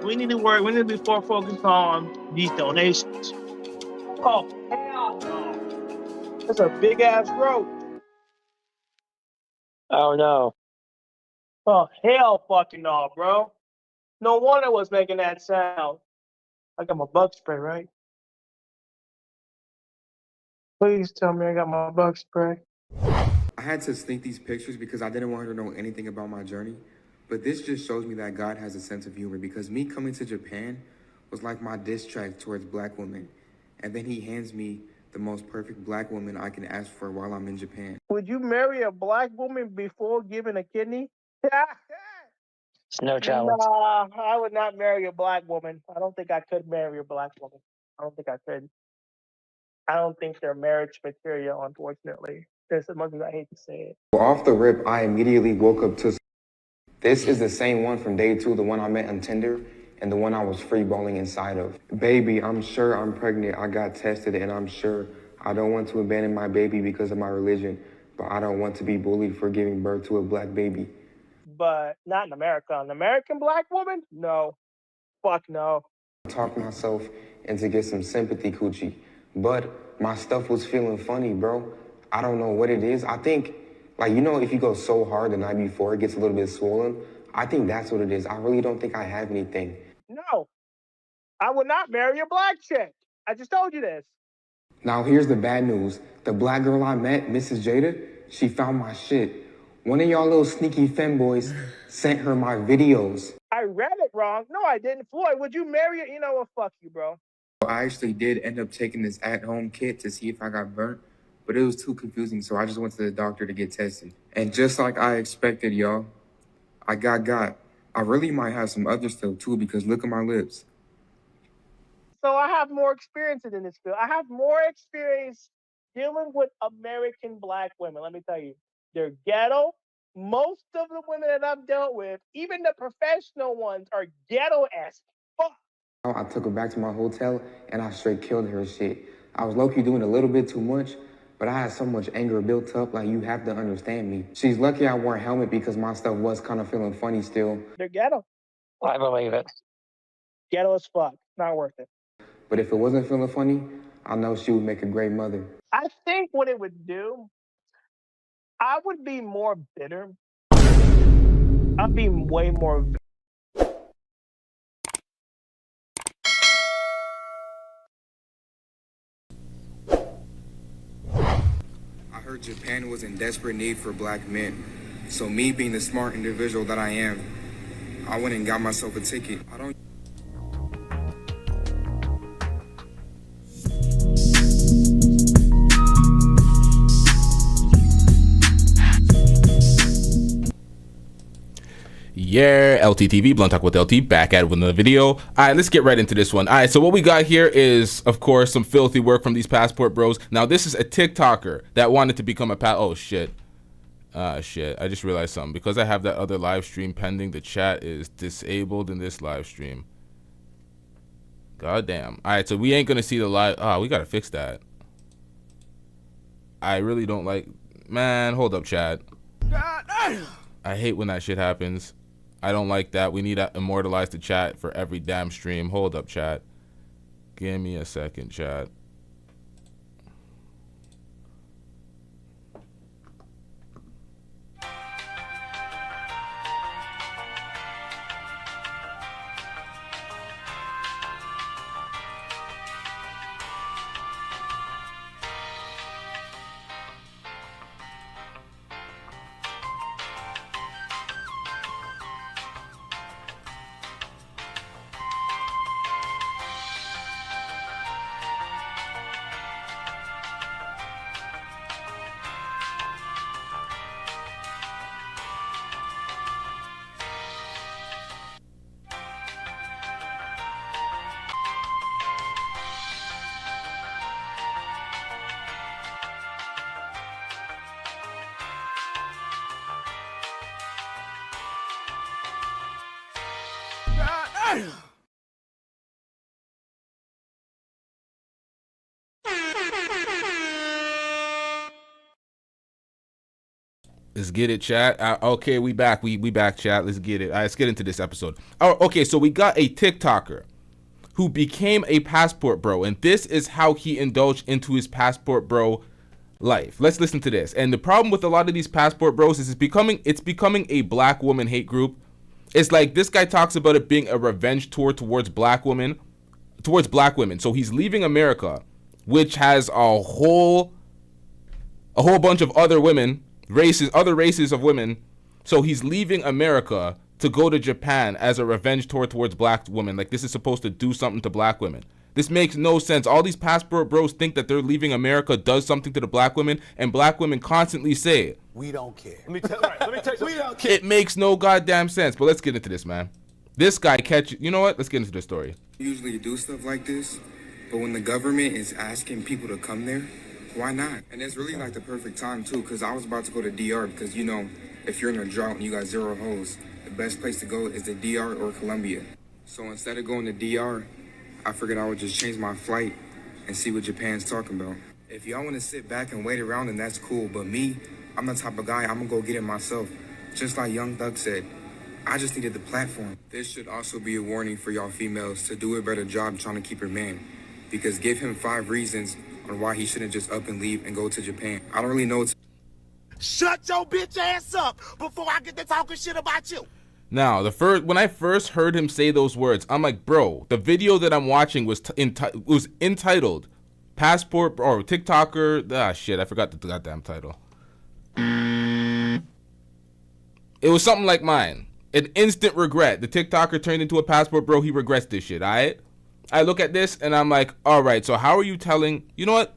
We need to work. We need to be more focused on these donations. Oh hell no! That's a big ass roach. Oh no. Oh hell fucking no, bro. No wonder it was making that sound. I got my bug spray, right? Please tell me I got my bug spray. I had to sneak these pictures because I didn't want her to know anything about my journey. But this just shows me that God has a sense of humor because me coming to Japan was like my diss track towards black women. And then he hands me the most perfect black woman I can ask for while I'm in Japan. Would you marry a black woman before giving a kidney? It's no challenge. Nah, I would not marry a black woman. I don't think I could marry a black woman. I don't think I could. I don't think they're marriage material, unfortunately. As much as I hate to say it. Off the rip, I immediately woke up to this is the same one from day 2, the one I met on Tinder, and the one I was free balling inside of. Baby, I'm sure I'm pregnant. I got tested, and I'm sure I don't want to abandon my baby because of my religion, but I don't want to be bullied for giving birth to a black baby. But not in America. An American black woman? No. Fuck no. Talk myself into get some sympathy coochie, but my stuff was feeling funny, bro. I don't know what it is. I think, like, you know, if you go so hard the night before, it gets a little bit swollen. I think that's what it is. I really don't think I have anything. No. I would not marry a black chick. I just told you this. Now, here's the bad news. The black girl I met, Mrs. Jada, she found my shit. One of y'all little sneaky femboys sent her my videos. I read it wrong. No, I didn't. Floyd, would you marry it? You know what? Fuck you, bro. I actually did end up taking this at-home kit to see if I got burnt, but it was too confusing, so I just went to the doctor to get tested. And just like I expected, y'all, I got. I really might have some other stuff too, because look at my lips. So I have more experience in this field. I have more experience dealing with American black women. Let me tell you, they're ghetto. Most of the women that I've dealt with, even the professional ones, are ghetto as fuck. I took her back to my hotel and I straight killed her shit. I was low-key doing a little bit too much, but I had so much anger built up, like, you have to understand me. She's lucky I wore a helmet because my stuff was kind of feeling funny still. They're ghetto. I believe it. Ghetto as fuck. Not worth it. But if it wasn't feeling funny, I know she would make a great mother. I think what it would do, I would be more bitter. I'd be way more. I heard Japan was in desperate need for black men. So me being the smart individual that I am, I went and got myself a ticket. I don't Yeah, LTTV, Blunt Talk with LT, back at it with another video. All right, let's get right into this one. All right, so what we got here is, of course, some filthy work from these passport bros. Now, this is a TikToker that wanted to become a oh, shit. Shit, I just realized something. Because I have that other live stream pending, the chat is disabled in this live stream. God damn. All right, so we ain't going to see the live. We got to fix that. I really don't like. Man, hold up, chat. I hate when that shit happens. I don't like that. We need to immortalize the chat for every damn stream. Hold up, chat. Give me a second, chat. Let's get it, chat. Okay, we back. We back, chat. Let's get it. All right, let's get into this episode. Oh, okay, so we got a TikToker who became a passport bro, and this is how he indulged into his passport bro life. Let's listen to this. And the problem with a lot of these passport bros is it's becoming a black woman hate group. It's like this guy talks about it being a revenge tour towards black women. So he's leaving America, which has a whole bunch of other races of women. So he's leaving America to go to Japan as a revenge tour towards black women. Like, this is supposed to do something to black women. This makes no sense. All these passport bros think that they're leaving America does something to the black women, and black women constantly say it. We don't care. Let me tell you, we don't care. It makes no goddamn sense. But let's get into this, man. This guy you know what? Let's get into the story. Usually do stuff like this, but when the government is asking people to come there, why not? And it's really like the perfect time too, because I was about to go to DR because, you know, if you're in a drought and you got zero hoes, the best place to go is the DR or Colombia. So instead of going to DR, I figured I would just change my flight and see what Japan's talking about. If y'all want to sit back and wait around, then that's cool, but me, I'm the type of guy, I'm gonna go get it myself. Just like Young Thug said, I just needed the platform. This should also be a warning for y'all females to do a better job trying to keep your man, because give him 5 reasons on why he shouldn't just up and leave and go to Japan. I don't really know. Shut your bitch ass up before I get to talking shit about you. Now, when I first heard him say those words, I'm like, bro, the video that I'm watching was entitled Passport or TikToker. Shit, I forgot the goddamn title. It was something like mine. An instant regret. The TikToker turned into a passport bro. He regrets this shit, all right? I look at this and I'm like, all right, so how are you telling... You know what?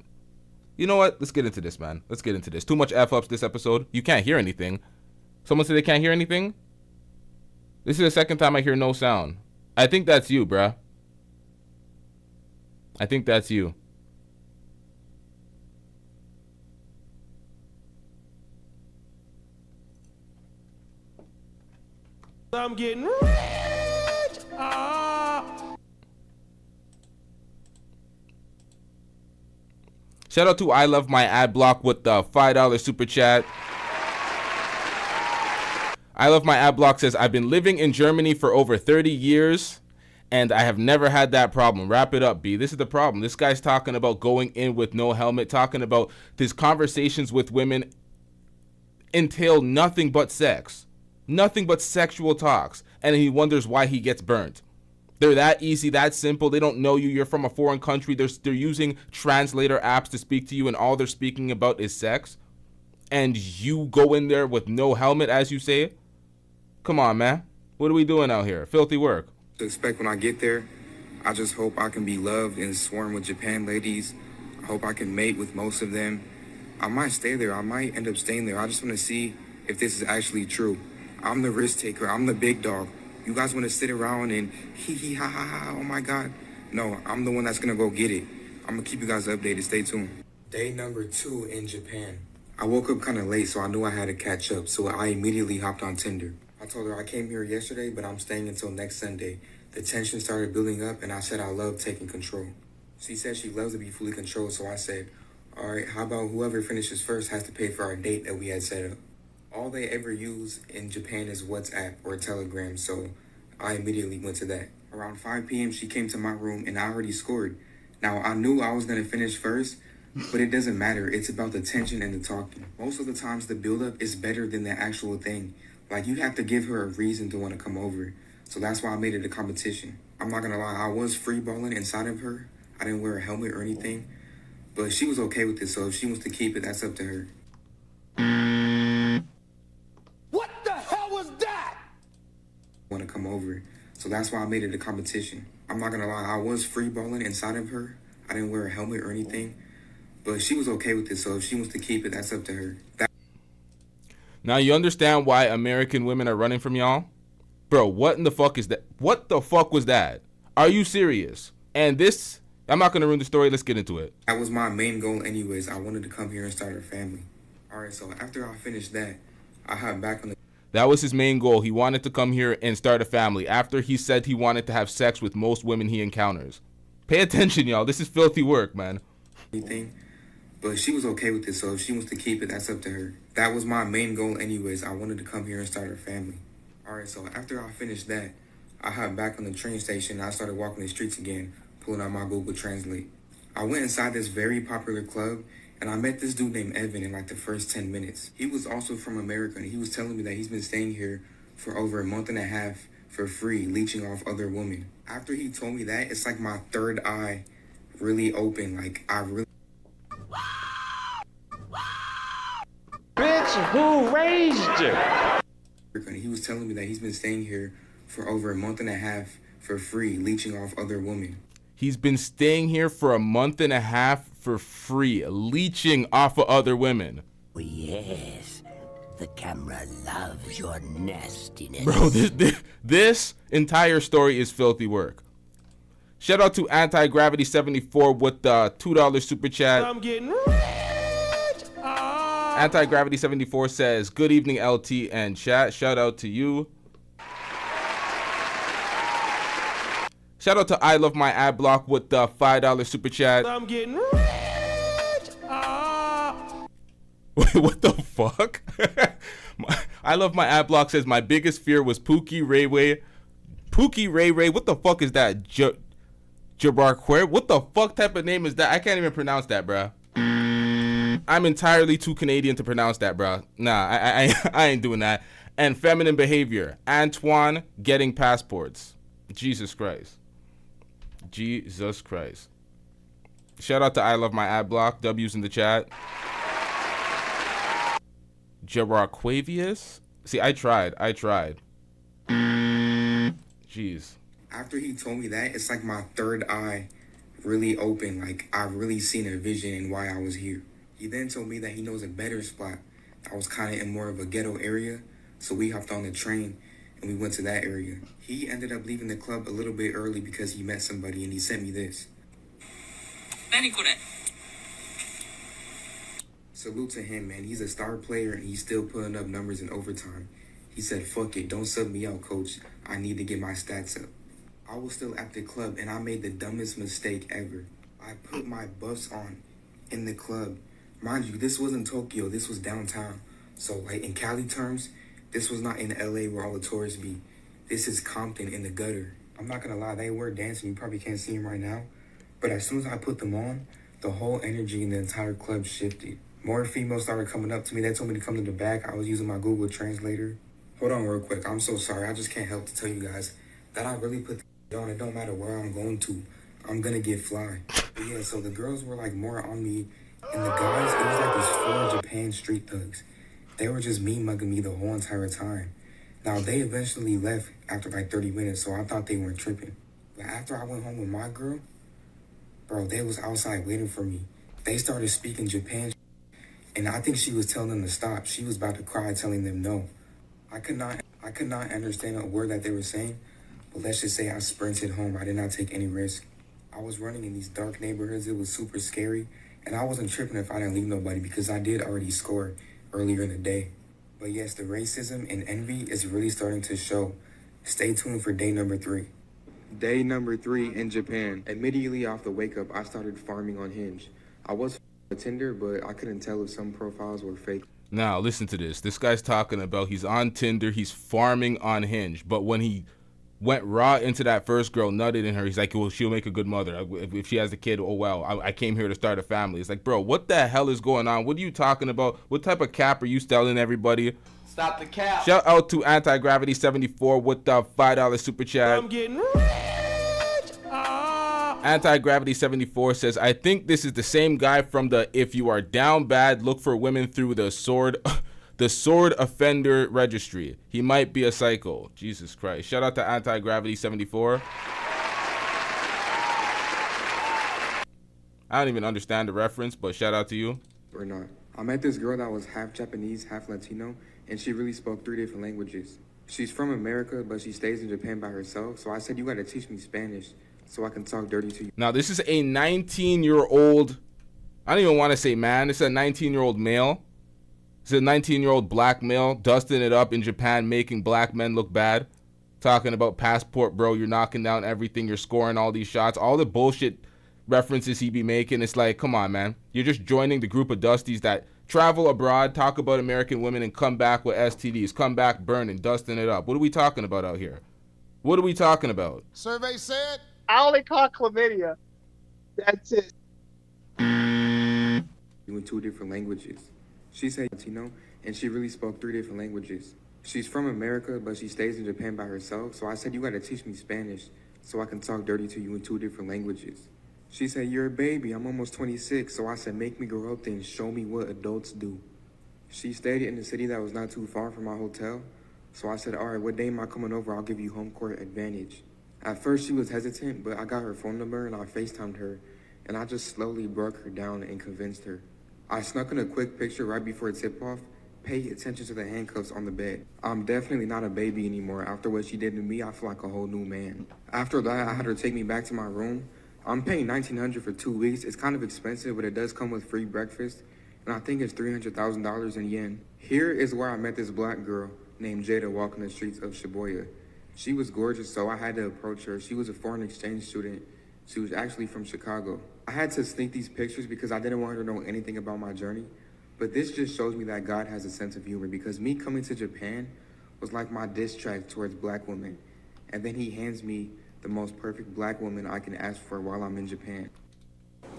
Let's get into this, man. Let's get into this. Too much F-ups this episode. You can't hear anything. Someone said they can't hear anything? This is the second time I hear no sound. I think that's you, bruh. I think that's you. I'm getting rich. Shout out to I Love My Ad Block with the $5 super chat. I Love My Ad Block says, I've been living in Germany for over 30 years and I have never had that problem. Wrap it up, B. This is the problem. This guy's talking about going in with no helmet, talking about his conversations with women entail nothing but sex. Nothing but sexual talks. And he wonders why he gets burnt. They're that easy, that simple. They don't know you. You're from a foreign country. They're using translator apps to speak to you, and all they're speaking about is sex. And you go in there with no helmet, as you say. Come on, man. What are we doing out here? Filthy work. To expect when I get there, I just hope I can be loved and swarm with Japan ladies. I hope I can mate with most of them. I might stay there. I might end up staying there. I just want to see if this is actually true. I'm the risk taker. I'm the big dog. You guys want to sit around and hee hee ha ha ha, oh my God. No, I'm the one that's going to go get it. I'm going to keep you guys updated. Stay tuned. Day number 2 in Japan. I woke up kind of late, so I knew I had to catch up, so I immediately hopped on Tinder. I told her I came here yesterday, but I'm staying until next Sunday. The tension started building up, and I said I love taking control. She said she loves to be fully controlled, so I said, all right, how about whoever finishes first has to pay for our date that we had set up. All they ever use in Japan is WhatsApp or Telegram, so I immediately went to that. Around 5 p.m., she came to my room, and I already scored. Now, I knew I was going to finish first, but it doesn't matter. It's about the tension and the talking. Most of the times, the build-up is better than the actual thing. Like, you have to give her a reason to want to come over. So that's why I made it a competition. I'm not going to lie, I was free-balling inside of her. I didn't wear a helmet or anything, but she was okay with it, so if she wants to keep it, that's up to her. What the hell was that? Want to come over. So that's why I made it a competition. I'm not going to lie, I was free-balling inside of her. I didn't wear a helmet or anything, but she was okay with it, so if she wants to keep it, that's up to her. Now you understand why American women are running from y'all? Bro, what in the fuck is that? What the fuck was that? Are you serious? And this, I'm not going to ruin the story. Let's get into it. That was my main goal anyways. I wanted to come here and start a family. All right, so after I finished that, I hopped back on the... That was his main goal. He wanted to come here and start a family after he said he wanted to have sex with most women he encounters. Pay attention, y'all. This is filthy work, man. Anything, But she was okay with it, so if she wants to keep it, that's up to her. That was my main goal anyways. I wanted to come here and start a family. Alright, so after I finished that, I hopped back on the train station and I started walking the streets again, pulling out my Google Translate. I went inside this very popular club and I met this dude named Evan in like the first 10 minutes. He was also from America and he was telling me that he's been staying here for over a month and a half for free, leeching off other women. After he told me that, it's like my third eye really open. Like I really Bitch, who raised you? and he was telling me that he's been staying here for over a month and a half for free, leeching off other women. He's been staying here for a month and a half for free, leeching off of other women. Oh, yes. The camera loves your nastiness. Bro, this entire story is filthy work. Shout out to Anti-Gravity 74 with the $2 super chat. I'm getting rich. Anti-Gravity 74 says, good evening, LT and chat. Shout out to you. Shout out to I Love My Ad Block with the $5 super chat. I'm getting rich. Wait, what the fuck? I Love My Ad Block says, my biggest fear was Pookie Ray Ray. Pookie Ray Ray, what the fuck is that? Jabarquer? What the fuck type of name is that? I can't even pronounce that, bruh. I'm entirely too Canadian to pronounce that, bruh. Nah, I ain't doing that. And feminine behavior. Antoine getting passports. Jesus Christ. Jesus Christ. Shout out to I Love My Ad Block. W's in the chat. Gerarquavius? See, I tried. Jeez. After he told me that, it's like my third eye really open. Like I've really seen a vision in why I was here. He then told me that he knows a better spot. I was kind of in more of a ghetto area, so we hopped on the train and we went to that area. He ended up leaving the club a little bit early because he met somebody and he sent me this. Salute to him, man. He's a star player and he's still putting up numbers in overtime. He said, fuck it, don't sub me out, coach. I need to get my stats up. I was still at the club and I made the dumbest mistake ever. I put my buffs on in the club. Mind you, this wasn't Tokyo, this was downtown. So like in Cali terms, this was not in LA where all the tourists be. This is Compton in the gutter. I'm not gonna lie, they were dancing, you probably can't see them right now. But as soon as I put them on, the whole energy in the entire club shifted. More females started coming up to me. They told me to come to the back. I was using my Google Translator. Hold on real quick. I'm so sorry. I just can't help to tell you guys that I really put the on. It don't matter where I'm going to. I'm going to get fly. But yeah, so the girls were like more on me. And the guys, it was like these 4 Japan street thugs. They were just mean mugging me the whole entire time. Now, they eventually left after like 30 minutes, so I thought they weren't tripping. But after I went home with my girl, bro, they was outside waiting for me. They started speaking Japan. And I think she was telling them to stop. She was about to cry, telling them no. I could not understand a word that they were saying, but let's just say I sprinted home. I did not take any risk. I was running in these dark neighborhoods. It was super scary, and I wasn't tripping if I didn't leave nobody because I did already score earlier in the day. But yes, the racism and envy is really starting to show. Stay tuned for day number 3. Day number 3 in Japan. Immediately off the wake up, I started farming on Hinge. I was Tinder, but I couldn't tell if some profiles were fake. Now, listen to this. This guy's talking about he's on Tinder, he's farming on Hinge, but when he went raw into that first girl, nutted in her, he's like, well, she'll make a good mother. If she has a kid, oh, well, I came here to start a family. It's like, bro, what the hell is going on? What are you talking about? What type of cap are you telling everybody? Stop the cap. Shout out to Anti-Gravity 74 with the $5 super chat. I'm getting rich. Anti-Gravity 74 says, I think this is the same guy from the if you are down bad, look for women through the sword offender registry. He might be a psycho. Jesus Christ. Shout out to Anti-Gravity 74. I don't even understand the reference, but shout out to you. Or not. I met this girl that was half Japanese, half Latino, and she really spoke 3 different languages. She's from America, but she stays in Japan by herself, so I said, you gotta teach me Spanish so I can talk dirty to you. Now, this is a 19-year-old, I don't even want to say man, it's a 19-year-old male. It's a 19-year-old black male dusting it up in Japan, making black men look bad. Talking about passport, bro, you're knocking down everything, you're scoring all these shots, all the bullshit references he be making. It's like, come on, man. You're just joining the group of dusties that travel abroad, talk about American women, and come back with STDs, come back burning, dusting it up. What are we talking about out here? What are we talking about? Survey said. I only caught chlamydia. That's it. In 2 different languages. She said Latino, and she really spoke 3 different languages. She's from America, but she stays in Japan by herself, so I said, you gotta teach me Spanish so I can talk dirty to you in 2 different languages. She said, you're a baby, I'm almost 26, so I said, make me grow up then, show me what adults do. She stayed in a city that was not too far from my hotel, so I said, all right, what day am I coming over? I'll give you home court advantage. At first, she was hesitant, but I got her phone number and I FaceTimed her, and I just slowly broke her down and convinced her. I snuck in a quick picture right before tip-off. Pay attention to the handcuffs on the bed. I'm definitely not a baby anymore. After what she did to me, I feel like a whole new man. After that, I had her take me back to my room. I'm paying $1,900 for 2 weeks. It's kind of expensive, but it does come with free breakfast, and I think it's $300,000 in yen. Here is where I met this black girl named Jada walking the streets of Shibuya. She was gorgeous, so I had to approach her. She was a foreign exchange student. She was actually from Chicago. I had to sneak these pictures because I didn't want her to know anything about my journey. But this just shows me that God has a sense of humor, because me coming to Japan was like my diss track towards black women. And then he hands me the most perfect black woman I can ask for while I'm in Japan.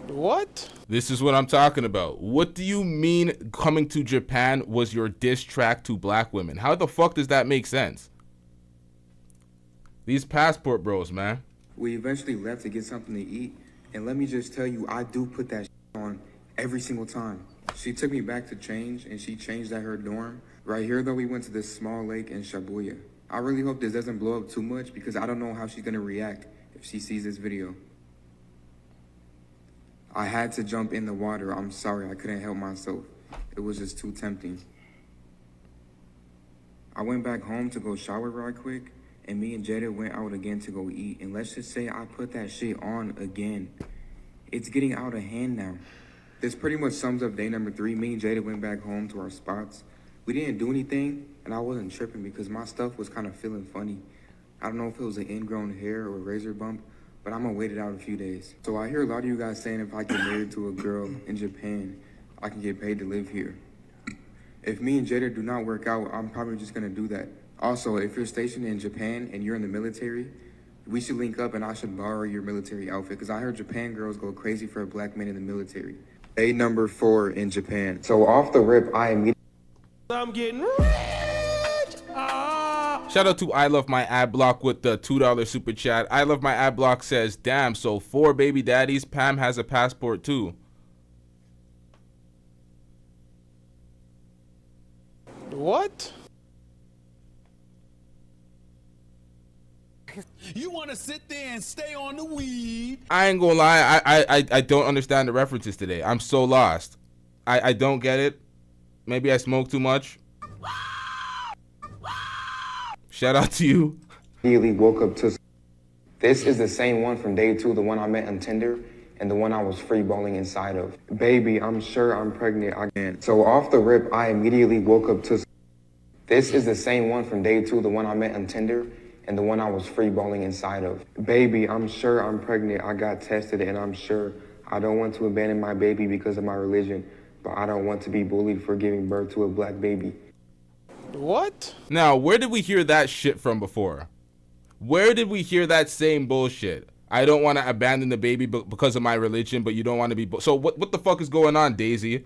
What? This is what I'm talking about. What do you mean coming to Japan was your diss track to black women? How the fuck does that make sense? These passport bros, man. We eventually left to get something to eat, and let me just tell you, I do put that on every single time. She took me back to change, and she changed at her dorm. Right here, though, we went to this small lake in Shibuya. I really hope this doesn't blow up too much, because I don't know how she's gonna react if she sees this video. I had to jump in the water. I'm sorry, I couldn't help myself. It was just too tempting. I went back home to go shower right quick, and me and Jada went out again to go eat. And let's just say I put that shit on again. It's getting out of hand now. This pretty much sums up day number 3. Me and Jada went back home to our spots. We didn't do anything, and I wasn't tripping because my stuff was kind of feeling funny. I don't know if it was an ingrown hair or a razor bump, but I'm gonna wait it out a few days. So I hear a lot of you guys saying if I get married to a girl in Japan, I can get paid to live here. If me and Jada do not work out, I'm probably just gonna do that. Also, if you're stationed in Japan and you're in the military, we should link up and I should borrow your military outfit, because I heard Japan girls go crazy for a black man in the military. Day number 4 in Japan. So off the rip, I immediately... I'm getting rich. Shout out to I Love My Ad Block with the $2 super chat. I Love My Ad Block says, damn, so 4 baby daddies, Pam has a passport too. What? You want to sit there and stay on the weed? I ain't gonna lie, I don't understand the references today. I'm so lost. I don't get it. Maybe I smoke too much. Shout out to you. Immediately woke up to... This is the same one from day 2, the one I met on Tinder, and the one I was free balling inside of. Baby, I'm sure I'm pregnant again. So off the rip, I immediately woke up to... This is the same one from day 2, the one I met on Tinder, and the one I was free balling inside of. Baby, I'm sure I'm pregnant. I got tested, and I'm sure I don't want to abandon my baby because of my religion, but I don't want to be bullied for giving birth to a black baby. What? Now, where did we hear that shit from before? Where did we hear that same bullshit? I don't want to abandon the baby because of my religion, but you don't want to be... So what the fuck is going on, Daisy?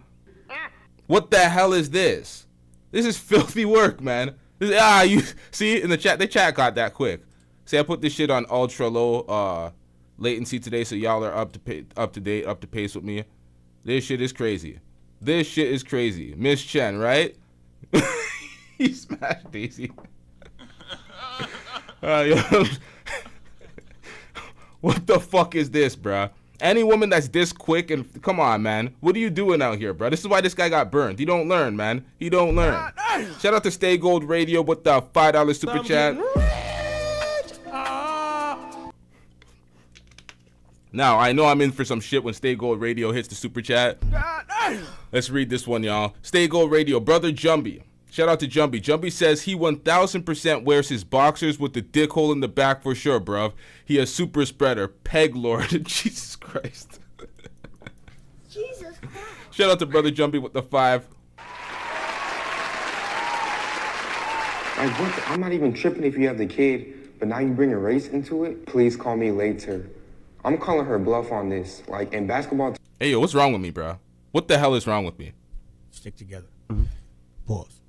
What the hell is this? This is filthy work, man. You see in the chat, the chat got that quick. See, I put this shit on ultra low latency today, so y'all are up to date, up to pace with me. This shit is crazy. This shit is crazy. Miss Chen, right? He smashed Daisy. What the fuck is this, bruh? Any woman that's this quick and come on, man. What are you doing out here, bro? This is why this guy got burned. He don't learn, man. He don't learn. Shout out to Stay Gold Radio with the $5 super chat. Now, I know I'm in for some shit when Stay Gold Radio hits the super chat. Let's read this one, y'all. Stay Gold Radio, Brother Jumby. Shout out to Jumpy. Jumpy says he 1000% wears his boxers with the dick hole in the back for sure, bruv. He a super spreader. Peg Lord. Jesus Christ. Jesus Christ. Shout out to Brother Jumpy with the 5. Like, what? I'm not even tripping if you have the kid, but now you bring a race into it? Please call me later. I'm calling her bluff on this. Like, in basketball... Hey, yo, what's wrong with me, bro? What the hell is wrong with me? Stick together. Pause.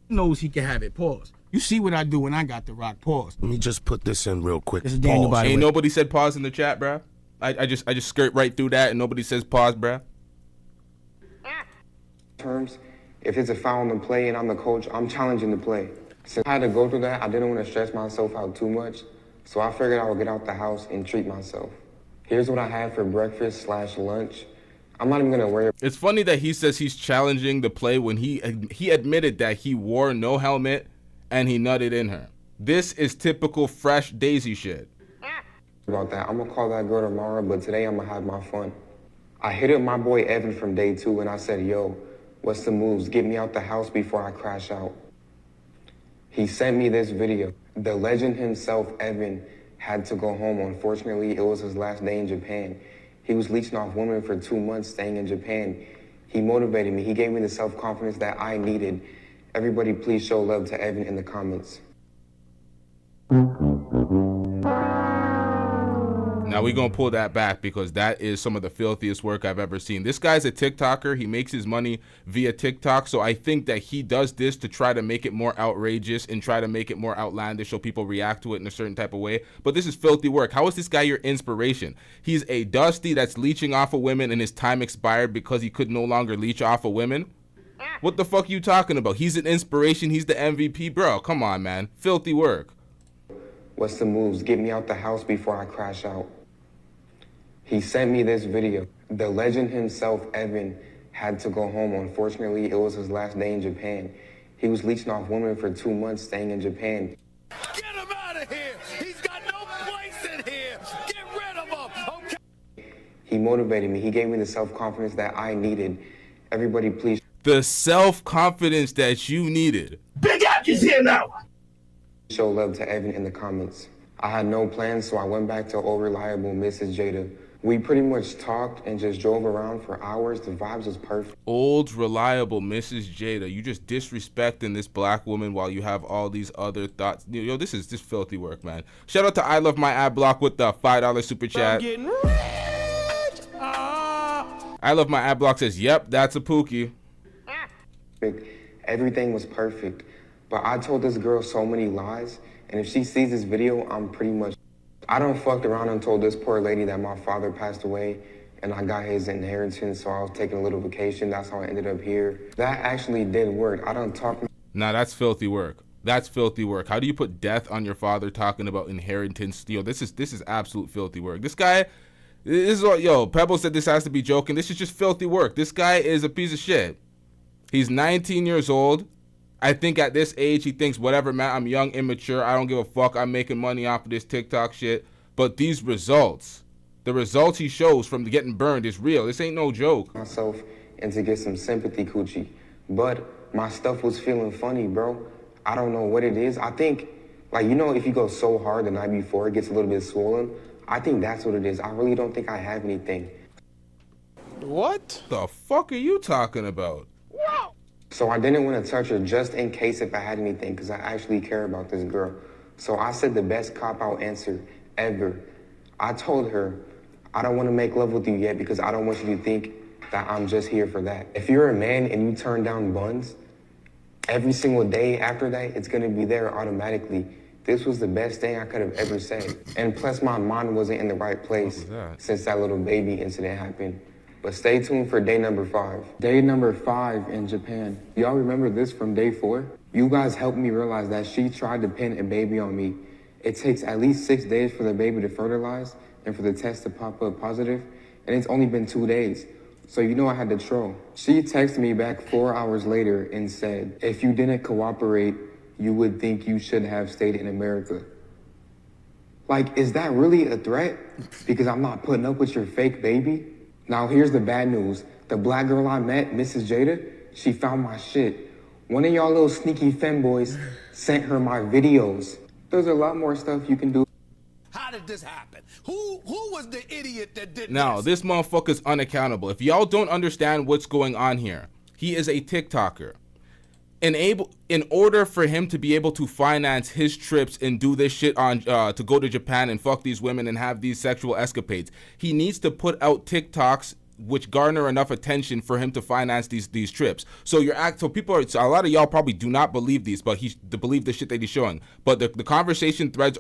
He knows he can have it. Pause. You see what I do when I got the rock. Pause. Let me just put this in real quick. This is Daniel, by the Ain't way. nobody said pause in the chat, bro. I just skirt right through that and nobody says pause, bro. terms, if it's a foul on the play and I'm the coach, I'm challenging the play. Since I had to go through that, I didn't want to stress myself out too much, so I figured I would get out the house and treat myself. Here's what I had for breakfast/lunch. I'm not even gonna worry. It's funny that he says he's challenging the play when he admitted that he wore no helmet and he nutted in her. This is typical fresh Daisy shit. About that, I'm gonna call that girl tomorrow, but today I'm gonna have my fun. I hit up my boy Evan from day 2 and I said, yo, what's the moves? Get me out the house before I crash out. He sent me this video. The legend himself, Evan, had to go home. Unfortunately, it was his last day in Japan. He was leeching off women for 2 months staying in Japan. He motivated me. He gave me the self-confidence that I needed. Everybody please show love to Evan in the comments. Now we're going to pull that back because that is some of the filthiest work I've ever seen. This guy's a TikToker. He makes his money via TikTok. So I think that he does this to try to make it more outrageous and try to make it more outlandish so people react to it in a certain type of way. But this is filthy work. How is this guy your inspiration? He's a dusty that's leeching off of women and his time expired because he could no longer leech off of women. What the fuck are you talking about? He's an inspiration. He's the MVP, bro. Come on, man. Filthy work. What's the moves? Get me out the house before I crash out. He sent me this video. The legend himself, Evan, had to go home. Unfortunately, it was his last day in Japan. He was leeching off women for 2 months staying in Japan. Get him out of here! He's got no place in here! Get rid of him! Okay. He motivated me. He gave me the self-confidence that I needed. Everybody please The self-confidence that you needed. Big Ack is here now! show love to Evan in the comments. I had no plans, so I went back to old reliable Mrs. Jada. We pretty much talked and just drove around for hours. The vibes was perfect. Old, reliable Mrs. Jada. You just disrespecting this black woman while you have all these other thoughts. Yo, this is just filthy work, man. Shout out to I Love My Ad Block with the $5 super chat. I'm getting rich! I Love My Ad Block says, yep, that's a Pookie. Everything was perfect. But I told this girl so many lies, and if she sees this video, I'm pretty much... I done fucked around and told this poor lady that my father passed away and I got his inheritance, so I was taking a little vacation. That's how I ended up here. That actually did work. I done talked... Nah, that's filthy work. That's filthy work. How do you put death on your father talking about inheritance? Yo, this is absolute filthy work. This guy, this is what, yo, Pebble said this has to be joking. This is just filthy work. This guy is a piece of shit. He's 19 years old. I think at this age, he thinks, whatever, man, I'm young, immature. I don't give a fuck. I'm making money off of this TikTok shit. But these results, the results he shows from getting burned is real. This ain't no joke. myself and to get some sympathy coochie. But my stuff was feeling funny, bro. I don't know what it is. I think, like, you know, if you go so hard the night before, it gets a little bit swollen. I think that's what it is. I really don't think I have anything. What the fuck are you talking about? So I didn't want to touch her just in case if I had anything, because I actually care about this girl. So I said the best cop-out answer ever. I told her, I don't want to make love with you yet because I don't want you to think that I'm just here for that. If you're a man and you turn down buns, every single day after that, it's going to be there automatically. This was the best thing I could have ever said. And plus my mind wasn't in the right place since that little baby incident happened. But stay tuned for day number 5. Day number 5 in Japan. Y'all remember this from day 4? You guys helped me realize that she tried to pin a baby on me. It takes at least 6 days for the baby to fertilize and for the test to pop up positive, and it's only been 2 days. So you know I had to troll. She texted me back 4 hours later and said, if you didn't cooperate, you would think you should have stayed in America. Like, is that really a threat? Because I'm not putting up with your fake baby? Now here's the bad news. The black girl I met, Mrs. Jada, she found my shit. One of y'all little sneaky femboys sent her my videos. There's a lot more stuff you can do. How did this happen? Who was the idiot that did Now, this motherfucker's unaccountable. If y'all don't understand what's going on here, he is a TikToker. In order for him to be able to finance his trips and do this shit on to go to Japan and fuck these women and have these sexual escapades, he needs to put out TikToks which garner enough attention for him to finance these trips. So a lot of y'all probably do not believe these, but he believe the shit that he's showing. But the conversation threads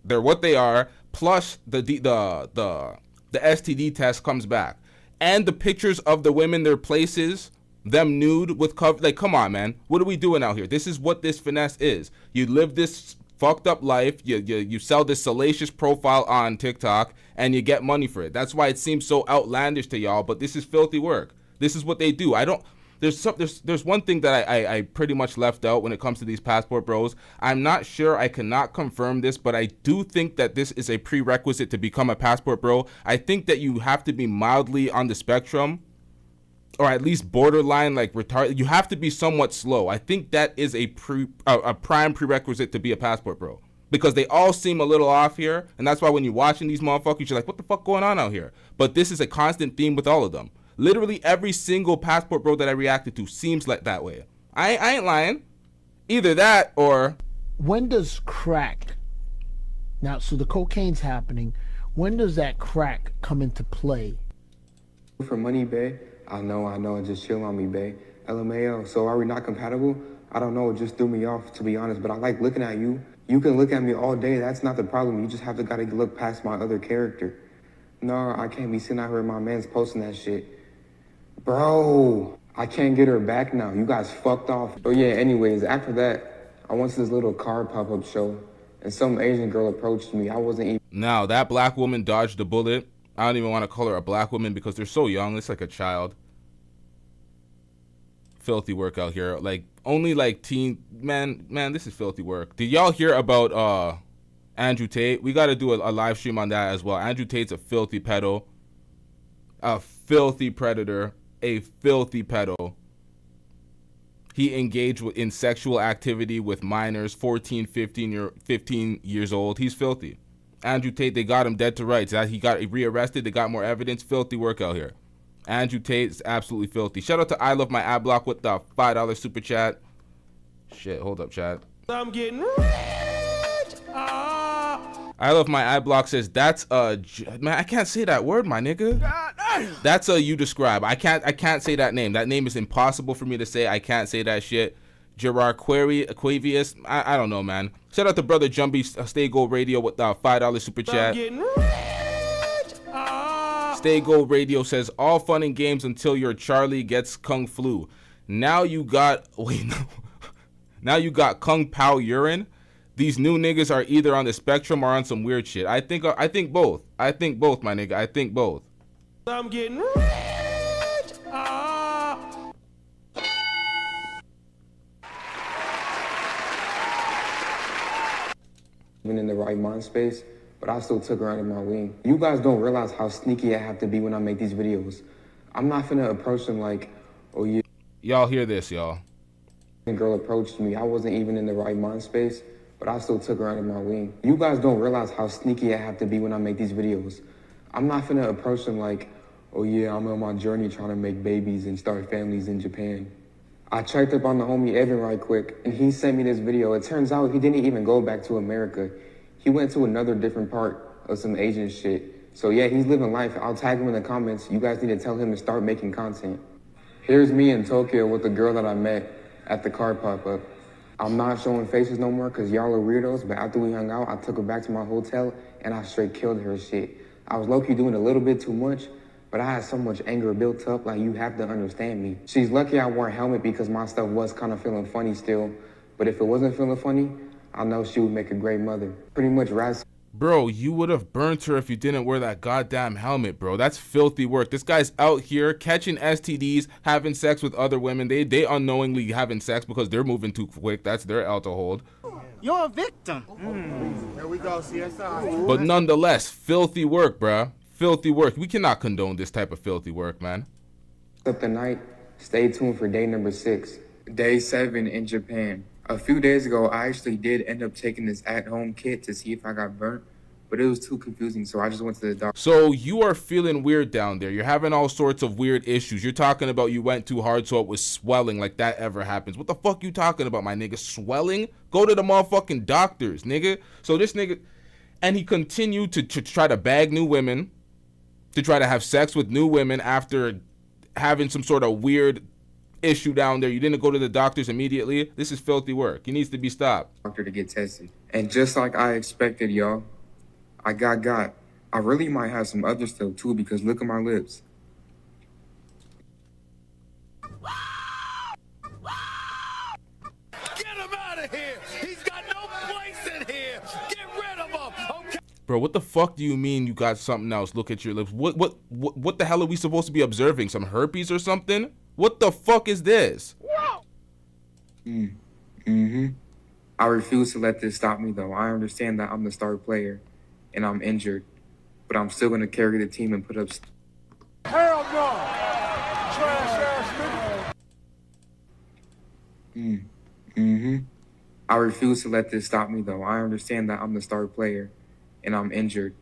they're what they are. Plus the STD test comes back, and the pictures of the women, their places, them nude with cover. Like, come on, man, what are we doing out here? This is what this finesse is. You live this fucked up life. You sell this salacious profile on TikTok, and you get money for it. That's why it seems so outlandish to y'all. But this is filthy work. This is what they do. There's one thing that I pretty much left out when it comes to these passport bros. I'm not sure, I cannot confirm this, but I do think that this is a prerequisite to become a passport bro. I think that you have to be mildly on the spectrum, or at least borderline like retarded. You have to be somewhat slow. I think that is a prime prerequisite to be a passport bro, because they all seem a little off here, and that's why when you're watching these motherfuckers, you're like, what the fuck going on out here? But this is a constant theme with all of them. Literally every single passport bro that I reacted to seems like that way. I ain't lying. Either that or... When does crack... Now, so the cocaine's happening. When does that crack come into play? For money, bae. I know, just chill on me, bae. LMAO, so are we not compatible? I don't know, it just threw me off, to be honest, but I like looking at you. You can look at me all day, that's not the problem. You just gotta look past my other character. No, I can't be sitting out here, my man's posting that shit. Bro, I can't get her back now. You guys fucked off. But yeah, anyways, after that, I went to this little car pop-up show, and some Asian girl approached me. I wasn't even... Now, that black woman dodged a bullet. I don't even want to call her a black woman because they're so young. It's like a child. Filthy work out here. Like, only like teen... Man, this is filthy work. Did y'all hear about Andrew Tate? We got to do a live stream on that as well. Andrew Tate's a filthy pedo. A filthy predator. A filthy pedo. He engaged in sexual activity with minors, 14, 15 years old. He's filthy. Andrew Tate, they got him dead to rights. He got rearrested. They got more evidence. Filthy work out here. Andrew Tate is absolutely filthy. Shout out to I Love My Ad Block with the $5 super chat. Shit, hold up, chat. I'm getting rich. I Love My Ad Block says that's man, I can't say that word, my nigga. That's a you describe. I can't say that name. That name is impossible for me to say. I can't say that shit. Gerard Aquavius. I don't know, man. Shout out to brother Jumbie Stay Gold Radio with the $5 super chat. Stay Gold Radio says all fun and games until your Charlie gets Kung Flu. Now you got now you got Kung Pao urine. These new niggas are either on the spectrum or on some weird shit. I think both. I think both, my nigga. I think both. I'm getting rich. Even in the right mind space, but I still took her under my wing. You guys don't realize how sneaky I have to be when I make these videos. I'm not finna approach them like, oh yeah. Y'all hear this, y'all. The girl approached me. I wasn't even in the right mind space, but I still took her under my wing. You guys don't realize how sneaky I have to be when I make these videos. I'm not finna approach them like, oh yeah, I'm on my journey trying to make babies and start families in Japan. I checked up on the homie Evan right quick, and he sent me this video. It turns out he didn't even go back to America. He went to another different part of some Asian shit. So yeah, he's living life. I'll tag him in the comments. You guys need to tell him to start making content. Here's me in Tokyo with the girl that I met at the car pop-up. I'm not showing faces no more because y'all are weirdos, but after we hung out, I took her back to my hotel and I straight killed her shit. I was low-key doing a little bit too much, but I had so much anger built up, like you have to understand me. She's lucky I wore a helmet because my stuff was kind of feeling funny still, but if it wasn't feeling funny, I know she would make a great mother. Pretty much Raz. Bro, you would have burnt her if you didn't wear that goddamn helmet, bro. That's filthy work. This guy's out here catching STDs, having sex with other women. They unknowingly having sex because they're moving too quick. That's their L to hold. You're a victim. There we go, CSI. But nonetheless, filthy work, bruh. Filthy work. We cannot condone this type of filthy work, man. Up the night, stay tuned for day number 6. Day 7 in Japan. A few days ago, I actually did end up taking this at-home kit to see if I got burnt, but it was too confusing, so I just went to the doctor. So you are feeling weird down there. You're having all sorts of weird issues. You're talking about you went too hard so it was swelling, like that ever happens. What the fuck you talking about, my nigga? Swelling? Go to the motherfucking doctors, nigga. So this nigga, and he continued to try to bag new women, to try to have sex with new women after having some sort of weird issue down there. You didn't go to the doctors immediately. This is filthy work. He needs to be stopped. Doctor to get tested. And just like I expected, y'all, I got. I really might have some other stuff too because look at my lips. Get him out of here! He's got no place in here! Get rid of him! Okay? Bro, what the fuck do you mean you got something else? Look at your lips. What the hell are we supposed to be observing? Some herpes or something? What the fuck is this? I refuse to let this stop me though. I understand that I'm the star player and I'm injured, but I'm still gonna carry the team and put up. Hell no! Trash ass nigga. I refuse to let this stop me though. I understand that I'm the star player and I'm injured,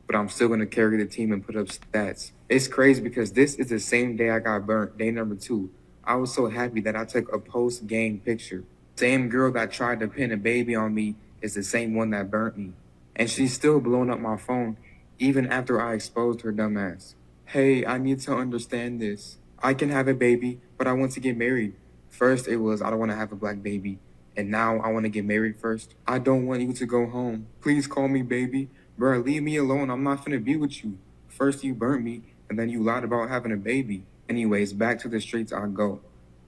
but I'm still gonna carry the team and put up stats. It's crazy because this is the same day I got burnt, day number 2. I was so happy that I took a post-game picture. Same girl that tried to pin a baby on me is the same one that burnt me. And she's still blowing up my phone even after I exposed her dumb ass. Hey, I need to understand this. I can have a baby, but I want to get married. First it was I don't want to have a black baby, and now I want to get married first. I don't want you to go home. Please call me baby. Bruh, leave me alone. I'm not finna be with you. First you burnt me, and then you lied about having a baby. Anyways, back to the streets I go.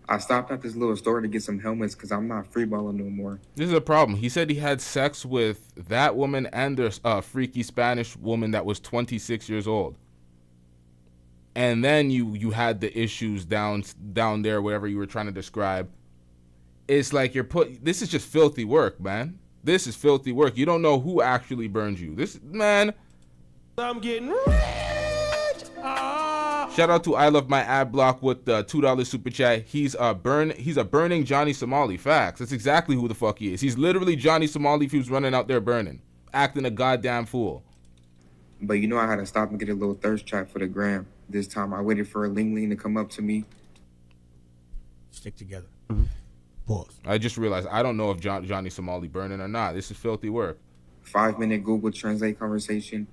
I stopped at this little store to get some helmets because I'm not freeballing no more. This is a problem. He said he had sex with that woman and the freaky Spanish woman that was 26 years old. And then you had the issues down there, whatever you were trying to describe. It's like this is just filthy work, man. This is filthy work. You don't know who actually burned you. This, man. I'm getting rich. Shout out to I Love My Ad Block with the $2 super chat. He's a burning Johnny Somali. Facts. That's exactly who the fuck he is. He's literally Johnny Somali if he was running out there burning, acting a goddamn fool. But you know I had to stop and get a little thirst trap for the gram. This time I waited for a Ling Ling to come up to me. Stick together. Pause. I just realized I don't know if Johnny Somali burning or not. This is filthy work. 5-minute Google Translate conversation.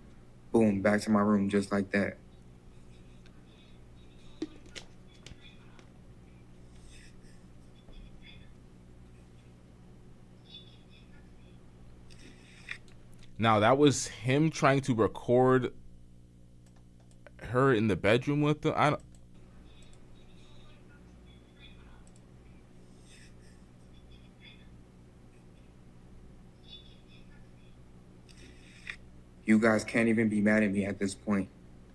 Boom, back to my room just like that. Now that was him trying to record her in the bedroom with them. I don't. You guys can't even be mad at me at this point.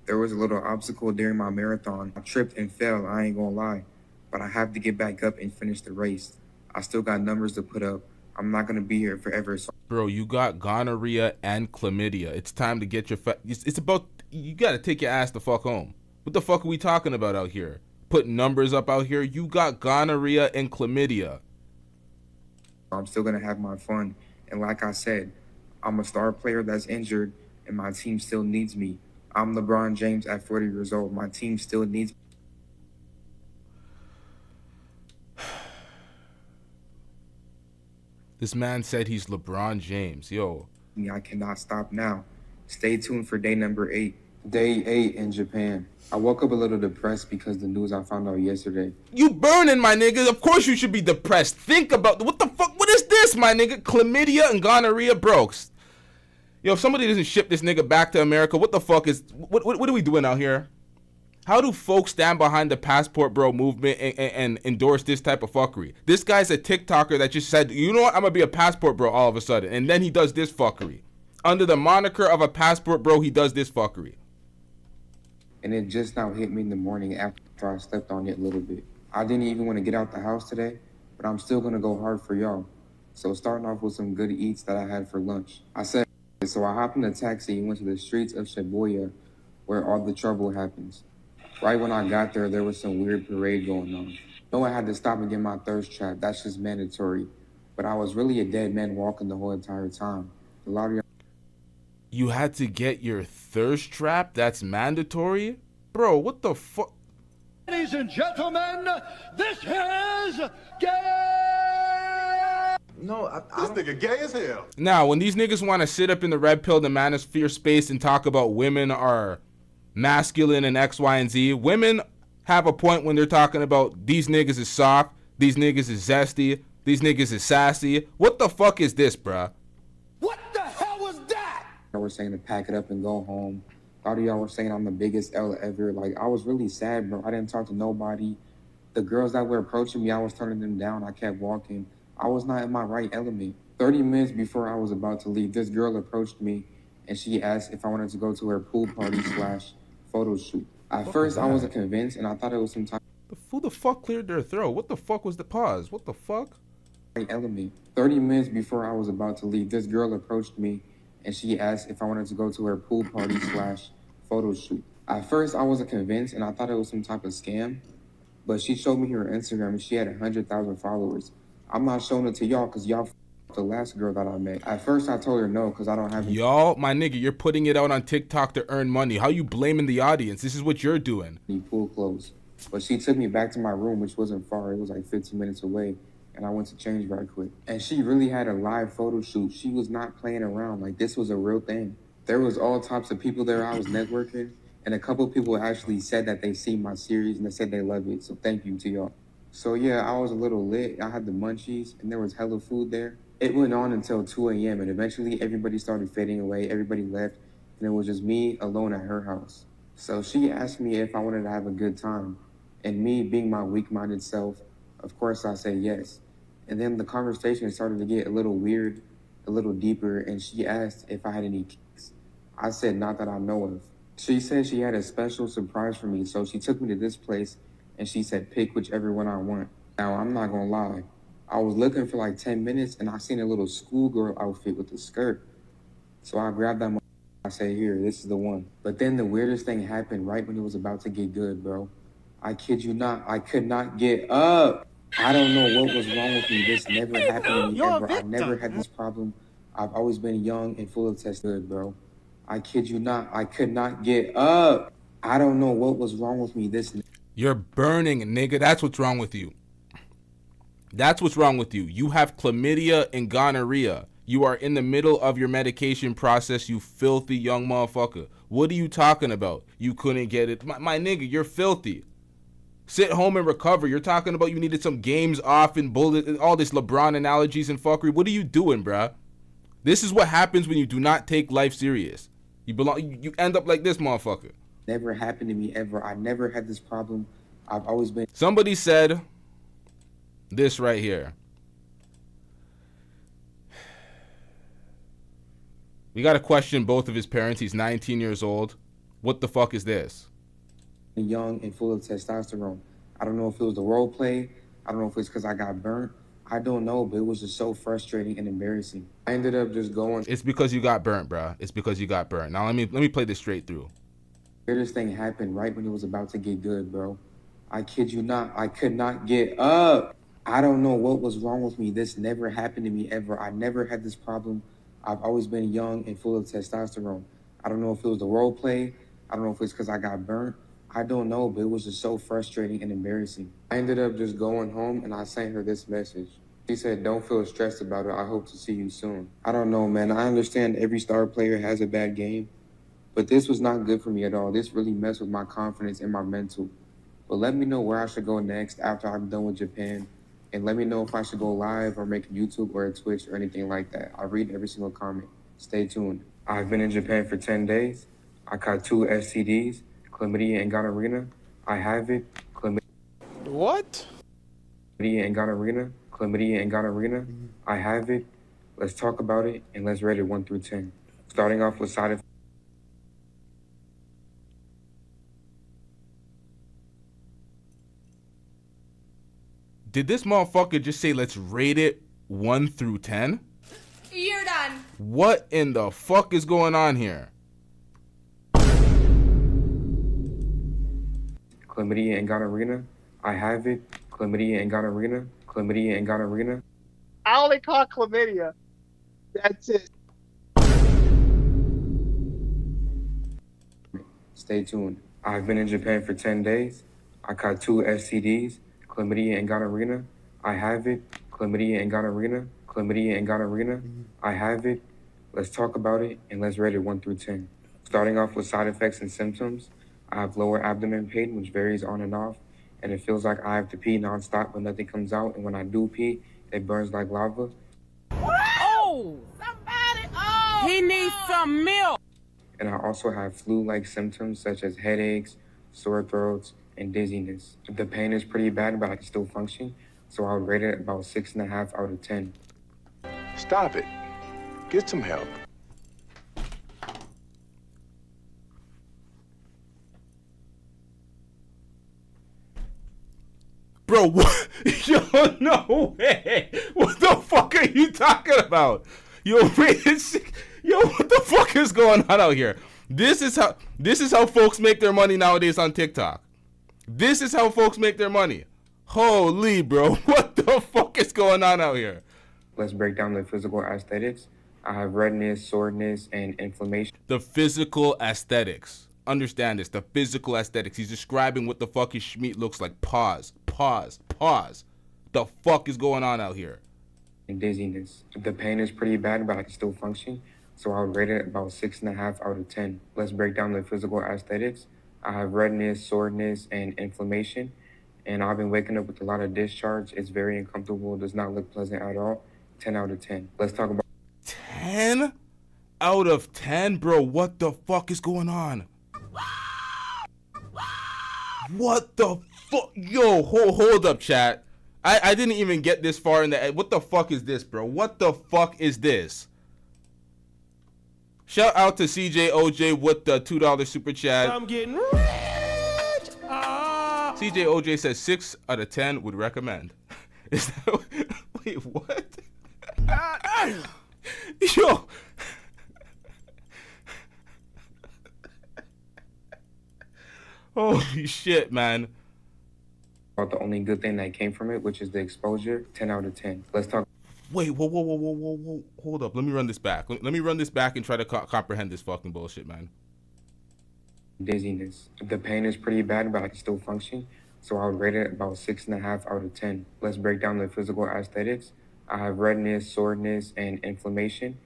There was a little obstacle during my marathon. I tripped and fell, I ain't gonna lie. But I have to get back up and finish the race. I still got numbers to put up. I'm not gonna be here forever. So Bro, you got gonorrhea and chlamydia. It's time to get your it's about, you gotta take your ass the fuck home. What the fuck are we talking about out here? Putting numbers up out here? You got gonorrhea and chlamydia. I'm still gonna have my fun. And like I said, I'm a star player that's injured and my team still needs me. I'm LeBron James at 40 years old. My team still needs me. This man said he's LeBron James. Yo. I cannot stop now. Stay tuned for day number 8. Day 8 in Japan. I woke up a little depressed because the news I found out yesterday. You burning, my nigga. Of course you should be depressed. Think about, what the fuck? What is this, my nigga? Chlamydia and gonorrhea, bro. Yo, if somebody doesn't ship this nigga back to America, what the fuck is, what are we doing out here? How do folks stand behind the passport bro movement and endorse this type of fuckery? This guy's a TikToker that just said, you know what, I'm gonna be a passport bro all of a sudden. And then he does this fuckery. Under the moniker of a passport bro, he does this fuckery. And it just now hit me in the morning after I slept on it a little bit. I didn't even want to get out the house today, but I'm still gonna go hard for y'all. So starting off with some good eats that I had for lunch. So I hopped in a taxi and went to the streets of Shibuya where all the trouble happens. Right when I got there was some weird parade going on. know I had to stop and get my thirst trap. That's just mandatory. But I was really a dead man walking the whole entire time. A lot of y'all. You had to get your thirst trap? That's mandatory? Bro, what the fuck? Ladies and gentlemen, this is gay. No, This nigga gay as hell. Now, when these niggas want to sit up in the red pill, the manosphere space and talk about women are masculine and X, Y, and Z, women have a point when they're talking about these niggas is soft, these niggas is zesty, these niggas is sassy. What the fuck is this, bruh? What the hell was that? Y'all were saying to pack it up and go home. A lot of y'all were saying I'm the biggest L ever. Like, I was really sad, bro. I didn't talk to nobody. The girls that were approaching me, I was turning them down. I kept walking. I was not in my right element. 30 minutes before I was about to leave, this girl approached me and she asked if I wanted to go to her pool party / photo shoot. At first, I wasn't convinced and I thought it was some type Who the fuck cleared their throat? What the fuck was the pause? What the fuck? of element. 30 minutes before I was about to leave, this girl approached me and she asked if I wanted to go to her pool party / photo shoot. At first, I wasn't convinced and I thought it was some type of scam, but she showed me her Instagram and she had 100,000 followers. I'm not showing it to y'all because y'all the last girl that I met. At first, I told her no because I don't have Y'all, my nigga, you're putting it out on TikTok to earn money. How you blaming the audience? This is what you're doing. any pool clothes. But she took me back to my room, which wasn't far. It was like 15 minutes away. And I went to change right quick. And she really had a live photo shoot. She was not playing around. Like, this was a real thing. There was all types of people there. I was networking. And a couple of people actually said that they see my series and they said they love it. So thank you to y'all. So yeah, I was a little lit. I had the munchies and there was hella food there. It went on until 2 a.m. and eventually everybody started fading away. Everybody left and it was just me alone at her house. So she asked me if I wanted to have a good time. And me being my weak-minded self, of course I said yes. And then the conversation started to get a little weird, a little deeper, and she asked if I had any kicks. I said not that I know of. She said she had a special surprise for me, so she took me to this place and she said pick whichever one I want. Now, I'm not gonna lie. I was looking for like 10 minutes and I seen a little schoolgirl outfit with a skirt. So I grabbed that. I said, here, this is the one. But then the weirdest thing happened right when it was about to get good, bro. I kid you not, I could not get up. I don't know what was wrong with me. This never happened to me ever. I never had this problem. I've always been young and full of testosterone, bro. I kid you not, I could not get up. I don't know what was wrong with me. You're burning, nigga. That's what's wrong with you. That's what's wrong with you. You have chlamydia and gonorrhea. You are in the middle of your medication process, you filthy young motherfucker. What are you talking about? You couldn't get it. My nigga, you're filthy. Sit home and recover. You're talking about you needed some games off and bullet and all this LeBron analogies and fuckery. What are you doing, bruh? This is what happens when you do not take life serious. You end up like this motherfucker. Never happened to me ever. I never had this problem. I've always been. Somebody said this right here. We got to question both of his parents. He's 19 years old. What the fuck is this? Young and full of testosterone. I don't know if it was the role play. I don't know if it's because I got burnt. I don't know, but it was just so frustrating and embarrassing. I ended up just going. It's because you got burnt, bruh. It's because you got burnt. Now let me play this straight through. Weirdest thing happened right when it was about to get good, bro. I kid you not, I could not get up. I don't know what was wrong with me. This never happened to me ever. I never had this problem. I've always been young and full of testosterone. I don't know if it was the role play. I don't know if it's because I got burnt. I don't know, but it was just so frustrating and embarrassing. I ended up just going home and I sent her this message. She said, don't feel stressed about it. I hope to see you soon. I don't know, man. I understand every star player has a bad game, but this was not good for me at all. This really messed with my confidence and my mental. But let me know where I should go next after I'm done with Japan. And let me know if I should go live or make a YouTube or a Twitch or anything like that. I read every single comment. Stay tuned. I've been in Japan for 10 days. I caught 2 STDs, chlamydia and gonorrhea. I have it. What? Chlamydia and gonorrhea. Chlamydia and gonorrhea. I have it. Let's talk about it and let's rate it 1 through 10. Starting off with side effects. Did this motherfucker just say let's rate it 1 through 10? You're done. What in the fuck is going on here? Chlamydia and gonorrhea. I have it. chlamydia and gonorrhea, chlamydia and gonorrhea. I only caught chlamydia. That's it. Stay tuned. I've been in Japan for 10 days. I caught 2 STDs, chlamydia and gonorrhea. I have it. Chlamydia and gonorrhea, chlamydia and gonorrhea. I have it. Let's talk about it and let's rate it 1 through 10. Starting off with side effects and symptoms, I have lower abdomen pain, which varies on and off, and it feels like I have to pee nonstop, but nothing comes out. And when I do pee, it burns like lava. Oh! Somebody! Oh! He needs some milk! And I also have flu-like symptoms such as headaches, sore throats, and dizziness. The pain is pretty bad, but I can still function, so I would rate it about 6.5 out of 10. Stop it. Get some help. Bro, what? Yo, no way. What the fuck are you talking about? Yo, yo, what the fuck is going on out here? This is how folks make their money nowadays on TikTok. This is how folks make their money. Holy, bro. What the fuck is going on out here? Let's break down the physical aesthetics. I have redness, soreness, and inflammation. The physical aesthetics. Understand this. The physical aesthetics. He's describing what the fuck his schmeat looks like. Pause. The fuck is going on out here? And dizziness. The pain is pretty bad, but I can still function, so I would rate it about 6.5 out of 10. Let's break down the physical aesthetics. I have redness, soreness, and inflammation, and I've been waking up with a lot of discharge. It's very uncomfortable. It does not look pleasant at all. 10 out of 10. Let's talk about 10 out of 10, bro. What the fuck is going on? What the fuck? Yo, hold up, chat. I didn't even get this far in the... What the fuck is this, bro? What the fuck is this? Shout out to CJOJ with the $2 super chat. I'm getting rich. CJOJ says 6 out of 10 would recommend. Is that... Wait, what? Yo. Holy shit, man. about the only good thing that came from it, which is the exposure. 10 out of 10. Let's talk. Wait, whoa. Hold up. Let me run this back. Let me run this back and try to comprehend this fucking bullshit, man. Dizziness. The pain is pretty bad, but I can still function, so I would rate it about 6.5 out of 10. Let's break down the physical aesthetics. I have redness, soreness, and inflammation,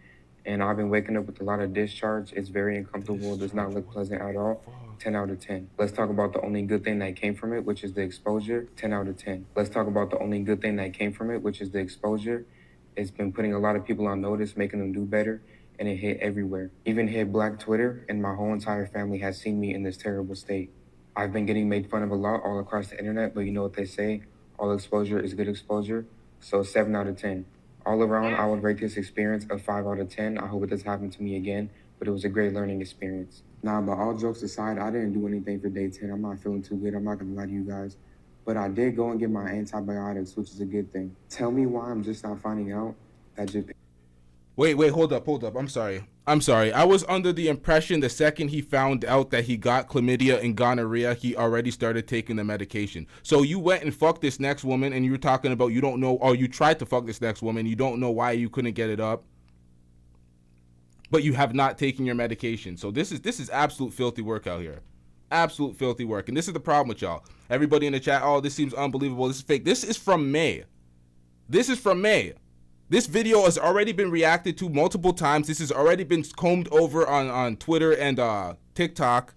and I've been waking up with a lot of discharge. It's very uncomfortable. It does not look pleasant at all. 10 out of 10. Let's talk about the only good thing that came from it, which is the exposure. 10 out of 10. Let's talk about the only good thing that came from it, which is the exposure. It's been putting a lot of people on notice, making them do better, and it hit everywhere. Even hit Black Twitter, and my whole entire family has seen me in this terrible state. I've been getting made fun of a lot all across the internet, but you know what they say, all exposure is good exposure. So 7 out of 10. All around, I would rate this experience a 5 out of 10. I hope it doesn't happen to me again, but it was a great learning experience. Nah, but all jokes aside, I didn't do anything for day 10. I'm not feeling too good. I'm not gonna lie to you guys. But I did go and get my antibiotics, which is a good thing. Tell me why I'm just not finding out that Japan... Wait, hold up. I'm sorry. I was under the impression the second he found out that he got chlamydia and gonorrhea, he already started taking the medication. So you went and fucked this next woman, and you were talking about you don't know, or you tried to fuck this next woman, you don't know why you couldn't get it up, but you have not taken your medication. So this is absolute filthy work out here. Absolute filthy work. And this is the problem with y'all. Everybody in the chat, oh, this seems unbelievable. This is fake. This is from May. This video has already been reacted to multiple times. This has already been combed over on Twitter and TikTok.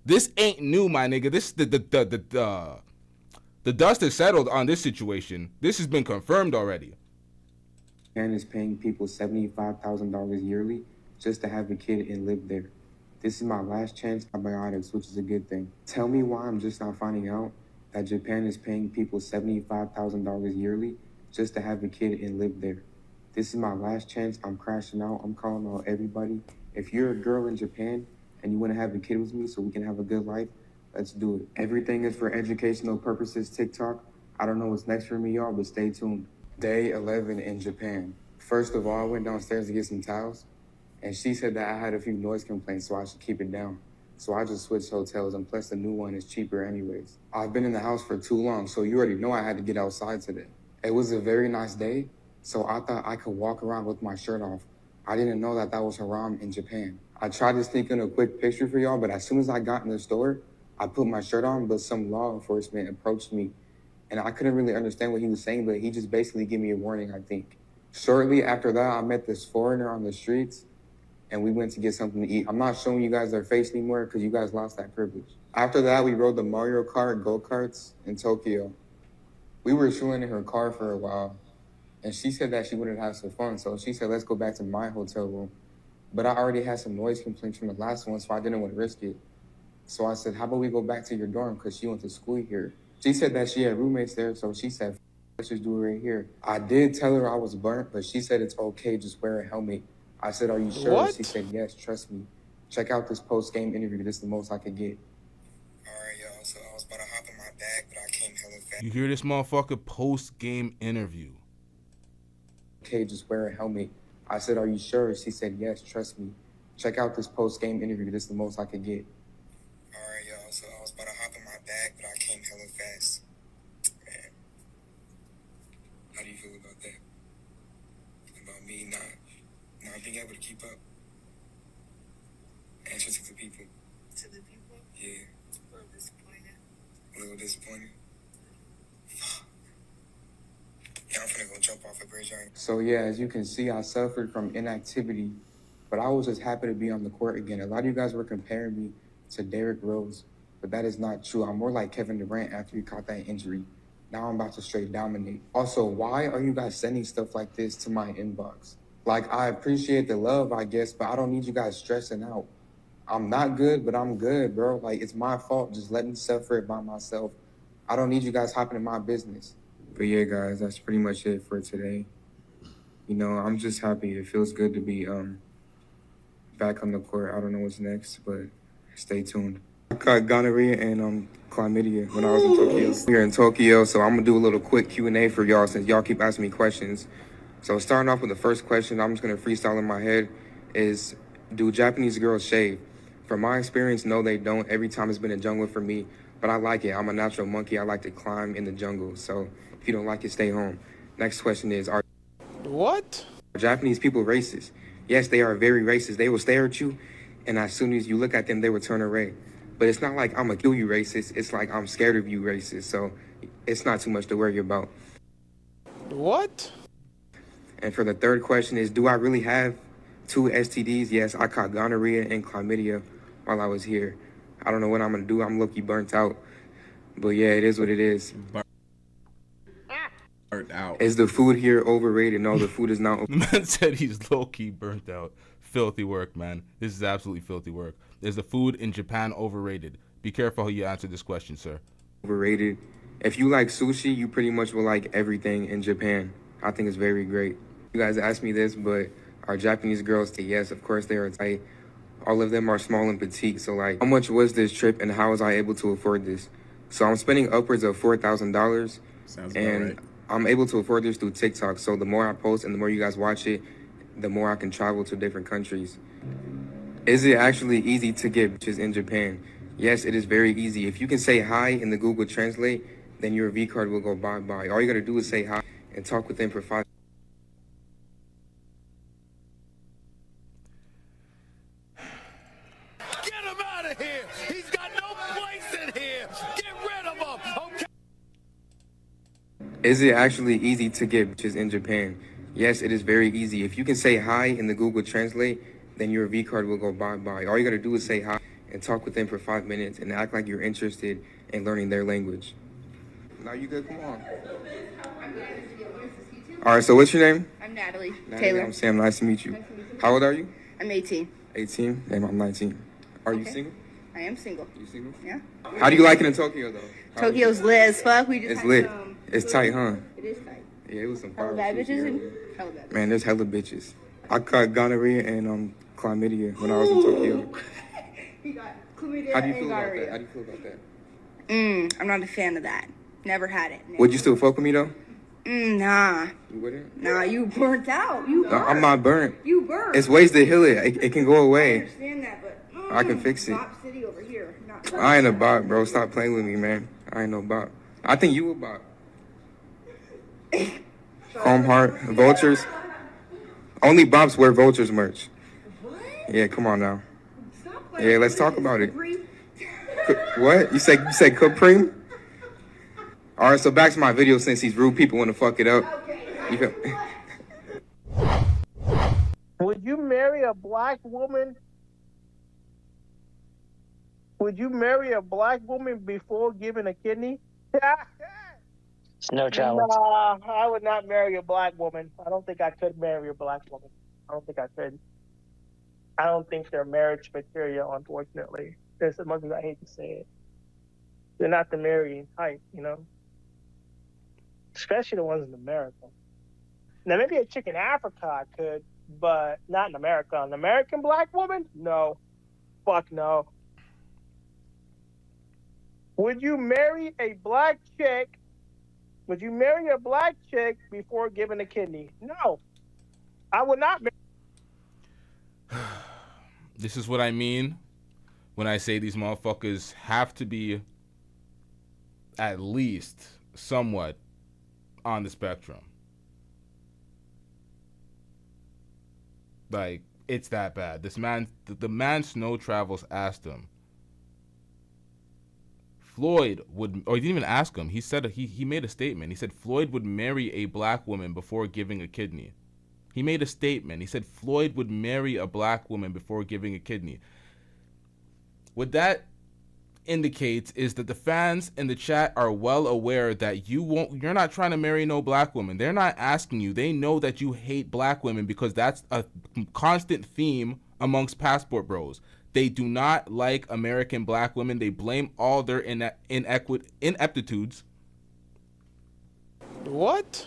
This ain't new, my nigga. This the dust has settled on this situation. This has been confirmed already. Japan is paying people $75,000 yearly just to have a kid and live there. This is my last chance at antibiotics, which is a good thing. Tell me why I'm just not finding out that Japan is paying people $75,000 yearly just to have a kid and live there. This is my last chance. I'm crashing out. I'm calling out everybody. If you're a girl in Japan and you want to have a kid with me so we can have a good life, let's do it. Everything is for educational purposes, TikTok. I don't know what's next for me, y'all, but stay tuned. Day 11 in Japan. First of all, I went downstairs to get some towels, and she said that I had a few noise complaints, so I should keep it down. So I just switched hotels, and plus the new one is cheaper anyways. I've been in the house for too long, so you already know I had to get outside today. It was a very nice day, so I thought I could walk around with my shirt off. I didn't know that that was haram in Japan. I tried to sneak in a quick picture for y'all, but as soon as I got in the store, I put my shirt on, but some law enforcement approached me, and I couldn't really understand what he was saying, but he just basically gave me a warning, I think. Shortly after that, I met this foreigner on the streets, and we went to get something to eat. I'm not showing you guys their face anymore because you guys lost that privilege. After that, we rode the Mario Kart go-karts in Tokyo. We were chilling in her car for a while, and she said that she wanted to have some fun, so she said, let's go back to my hotel room. But I already had some noise complaints from the last one, so I didn't want to risk it. So I said, how about we go back to your dorm because she went to school here. She said that she had roommates there, so she said, let's just do it right here. I did tell her I was burnt, but she said it's okay, just wear a helmet. I said, are you sure? What? She said, yes, trust me. Check out this post-game interview. This is the most I could get. All right, y'all, so I was about to hop in my bag, but I came hella fast. You hear this motherfucker post-game interview. Okay, just wear a helmet. I said, are you sure? She said, yes, trust me. Check out this post-game interview. This is the most I could get. All right, y'all, so I was about to hop in my bag, but I came hella fast. Man, how do you feel about that? About me not being able to keep up? Answer to the people. To the people? Yeah. A little disappointed. A little disappointed? Yeah, I'm finna go jump off a bridge. So yeah, as you can see, I suffered from inactivity, but I was just happy to be on the court again. A lot of you guys were comparing me to Derrick Rose, but that is not true. I'm more like Kevin Durant after he caught that injury. Now I'm about to straight dominate. Also, why are you guys sending stuff like this to my inbox? Like, I appreciate the love, I guess, but I don't need you guys stressing out. I'm not good, but I'm good, bro. Like, it's my fault. Just let me suffer it by myself. I don't need you guys hopping in my business. But yeah, guys, that's pretty much it for today. You know, I'm just happy. It feels good to be back on the court. I don't know what's next, but stay tuned. I caught gonorrhea and chlamydia when I was in Tokyo. We're in Tokyo, so I'm gonna do a little quick Q&A for y'all since y'all keep asking me questions. So starting off with the first question, I'm just gonna freestyle in my head, is do Japanese girls shave? From my experience, no, they don't. Every time it's been a jungle for me, but I like it. I'm a natural monkey. I like to climb in the jungle. So if you don't like it, stay home. Next question is, are Japanese people racist? Yes, they are very racist. They will stare at you, and as soon as you look at them, they will turn away. But it's not like I'm gonna kill you racist. It's like I'm scared of you racist. So it's not too much to worry about. What? And for the third question is, do I really have 2 STDs? Yes, I caught gonorrhea and chlamydia while I was here. I don't know what I'm gonna do. I'm low-key burnt out. But yeah, it is what it is. Burnt out. Is the food here overrated? No, the food is not. The man said he's low-key burnt out. Filthy work, man. This is absolutely filthy work. Is the food in Japan overrated? Be careful how you answer this question, sir. Overrated. If you like sushi, you pretty much will like everything in Japan. I think it's very great. You guys asked me this, but are Japanese girls tight? Yes, of course they are tight. All of them are small and petite. So like, how much was this trip and how was I able to afford this? So I'm spending upwards of $4,000. Sounds about and right. I'm able to afford this through TikTok. So the more I post and the more you guys watch it, the more I can travel to different countries. Is it actually easy to get bitches in Japan? Yes, it is very easy. If you can say hi in the Google Translate, then your V card will go bye-bye. All you gotta do is say hi and talk with them for 5. Get him out of here! He's got no place in here! Get rid of him! Okay? Is it actually easy to get bitches in Japan? Yes, it is very easy. If you can say hi in the Google Translate, then your V card will go bye-bye. All you gotta do is say hi and talk with them for 5 minutes and act like you're interested in learning their language. Now you good? Come on. All right, so what's your name? I'm Natalie. Taylor. I'm Sam. Nice to meet you. How old are you? I'm 18. 18? And I'm 19. Are you Okay. single? I am single. You single? Yeah. How do you like it in Tokyo, though? Tokyo's lit as fuck. We just It's had lit. some- It's tight, huh? It is tight. Yeah, it was some Hella fire bad shit bitches here. and hella bad bitches. Man, there's hella bitches. I caught gonorrhea and chlamydia when I was in Tokyo. You got chlamydia How do you and feel about gonorrhea. that? How do you feel about that? I'm not a fan of that. Never had it. Would you still fuck with me though? Nah. You wouldn't? Nah, you burnt out. You burnt. No, I'm not burnt. You burnt. It's ways to heal it. It can go I away. understand that, but I can fix it. Bop City over here. Not I ain't a bot, bro. Stop playing with me, man. I ain't no bot. I think you a bot. Chrome Heart, Vultures. Only bops wear Vultures merch. What? Yeah, come on now. Stop playing. Yeah, let's talk about it. What? You say Capreme? All right, so back to my video since these rude people want to fuck it up. You feel- Would you marry a black woman? Would you marry a black woman before giving a kidney? No challenge. Nah, I would not marry a black woman. I don't think I could marry a black woman. I don't think I could. I don't think they're marriage material, unfortunately. As much as I hate to say it. They're not the marrying type, you know? Especially the ones in America. Now, maybe a chick in Africa I could, but not in America. An American black woman? No. Fuck no. Would you marry a black chick? Would you marry a black chick before giving a kidney? No. I would not marry. This is what I mean when I say these motherfuckers have to be at least somewhat on the spectrum. Like, it's that bad. This man, the man Snow Travels asked him, Floyd would, or he didn't even ask him. He said he made a statement. He said Floyd would marry a black woman before giving a kidney. He made a statement. He said Floyd would marry a black woman before giving a kidney. What that indicates is that the fans in the chat are well aware that you're not trying to marry no black woman. They're not asking you. They know that you hate black women because that's a constant theme amongst Passport Bros. They do not like American black women. They blame all their ineptitudes. What?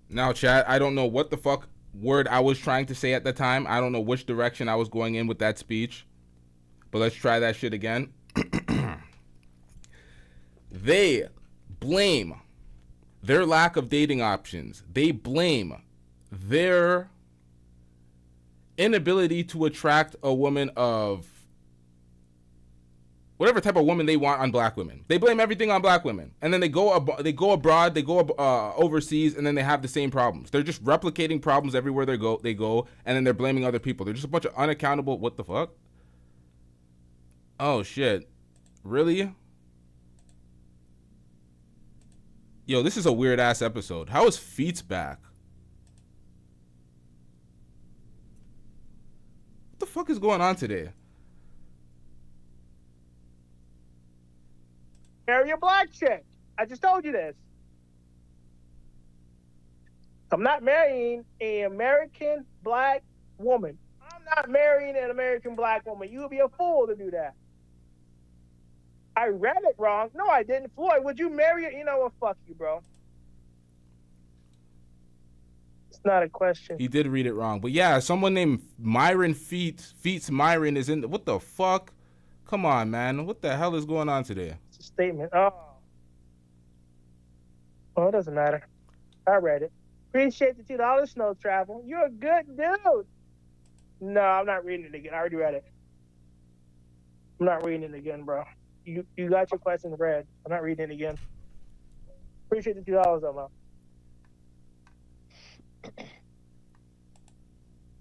Now, chat, I don't know what the fuck word I was trying to say at the time. I don't know which direction I was going in with that speech. But let's try that shit again. They blame their lack of dating options. They blame their inability to attract a woman of whatever type of woman they want on black women. They blame everything on black women, and then they go abroad, they go overseas, and then they have the same problems. They're just replicating problems everywhere they go, and then they're blaming other people. They're just a bunch of unaccountable. What the fuck? Oh shit, really? Yo, this is a weird ass episode. How is Feats back? What the fuck is going on today? Marry a black chick. I just told you this. I'm not marrying an American black woman. I'm not marrying an American black woman. You would be a fool to do that. I read it wrong. No, I didn't. Floyd, would you marry it? You know what? Fuck you, bro. It's not a question. He did read it wrong. But yeah, someone named Myron Feats Myron is in. What the fuck? Come on, man. What the hell is going on today? It's a statement. Oh, it doesn't matter. I read it. Appreciate the $2 Snow Travel. You're a good dude. No, I'm not reading it again. I already read it. I'm not reading it again, bro. You got your question read. I'm not reading it again. Appreciate the $2 though, man.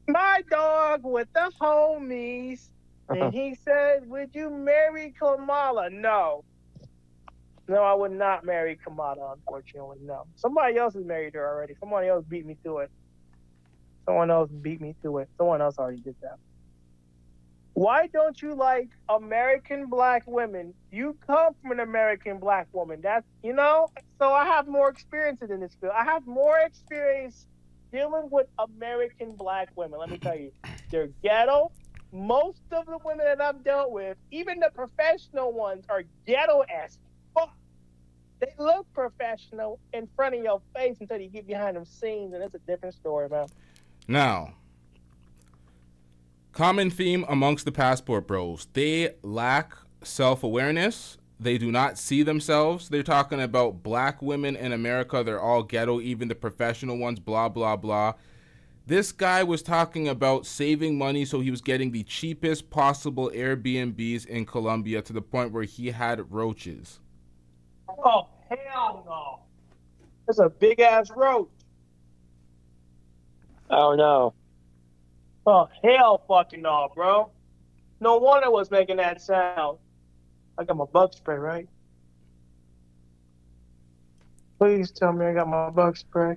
My dog with the homies. And he said, would you marry Kamala? No. No, I would not marry Kamala, unfortunately. No. Somebody else has married her already. Someone else beat me to it. Someone else already did that. Why don't you like American black women? You come from an American black woman. That's, so I have more experience in this field. I have more experience dealing with American black women. Let me tell you, they're ghetto. Most of the women that I've dealt with, even the professional ones, are ghetto as fuck. They look professional in front of your face until you get behind them scenes, and it's a different story, man. Now, common theme amongst the passport bros, they lack self-awareness. They do not see themselves. They're talking about black women in America. They're all ghetto, even the professional ones, blah, blah, blah. This guy was talking about saving money, so he was getting the cheapest possible Airbnbs in Colombia to the point where he had roaches. Oh, hell no. It's a big-ass roach. Oh no. Oh, hell fucking no, bro. No wonder it was making that sound. I got my bug spray, right? Please tell me I got my bug spray.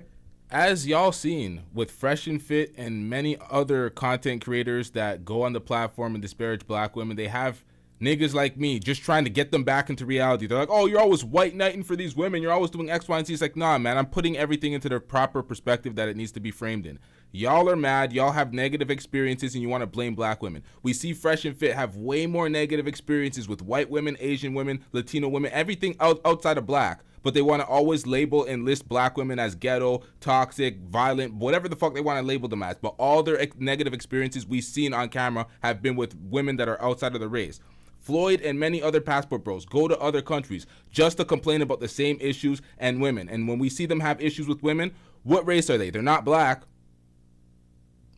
As y'all seen with Fresh and Fit and many other content creators that go on the platform and disparage black women, they have niggas like me just trying to get them back into reality. They're like, oh, you're always white knighting for these women. You're always doing X, Y, and Z. It's like, nah, man, I'm putting everything into the proper perspective that it needs to be framed in. Y'all are mad. Y'all have negative experiences and you want to blame black women. We see Fresh and Fit have way more negative experiences with white women, Asian women, Latino women, everything outside of black. But they want to always label and list black women as ghetto, toxic, violent, whatever the fuck they want to label them as. But all their negative experiences we've seen on camera have been with women that are outside of the race. Floyd and many other passport bros go to other countries just to complain about the same issues and women. And when we see them have issues with women, what race are they? They're not black.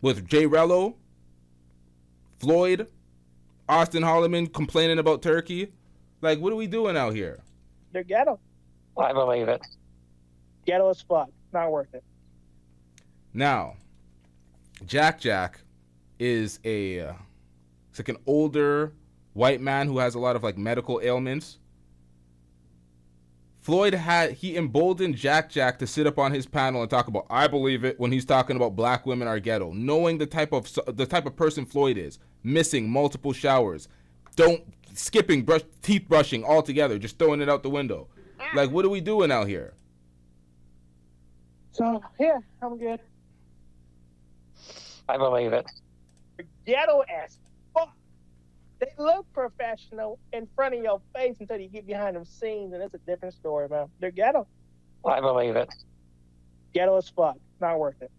With Jay Rello, Floyd, Austin Holloman complaining about Turkey. Like, what are we doing out here? They're ghetto. I believe it. Ghetto as fuck. Not worth it. Now, Jack is it's like an older white man who has a lot of like medical ailments. Floyd he emboldened Jack to sit up on his panel and talk about I believe it when he's talking about black women are ghetto, knowing the type of person Floyd is, missing multiple showers, skipping teeth brushing altogether, just throwing it out the window. Like, what are we doing out here? So, yeah, I'm good. I believe it. Ghetto as fuck. They look professional in front of your face until you get behind them scenes, and it's a different story, man. They're ghetto. I believe it. Ghetto as fuck. Not worth it.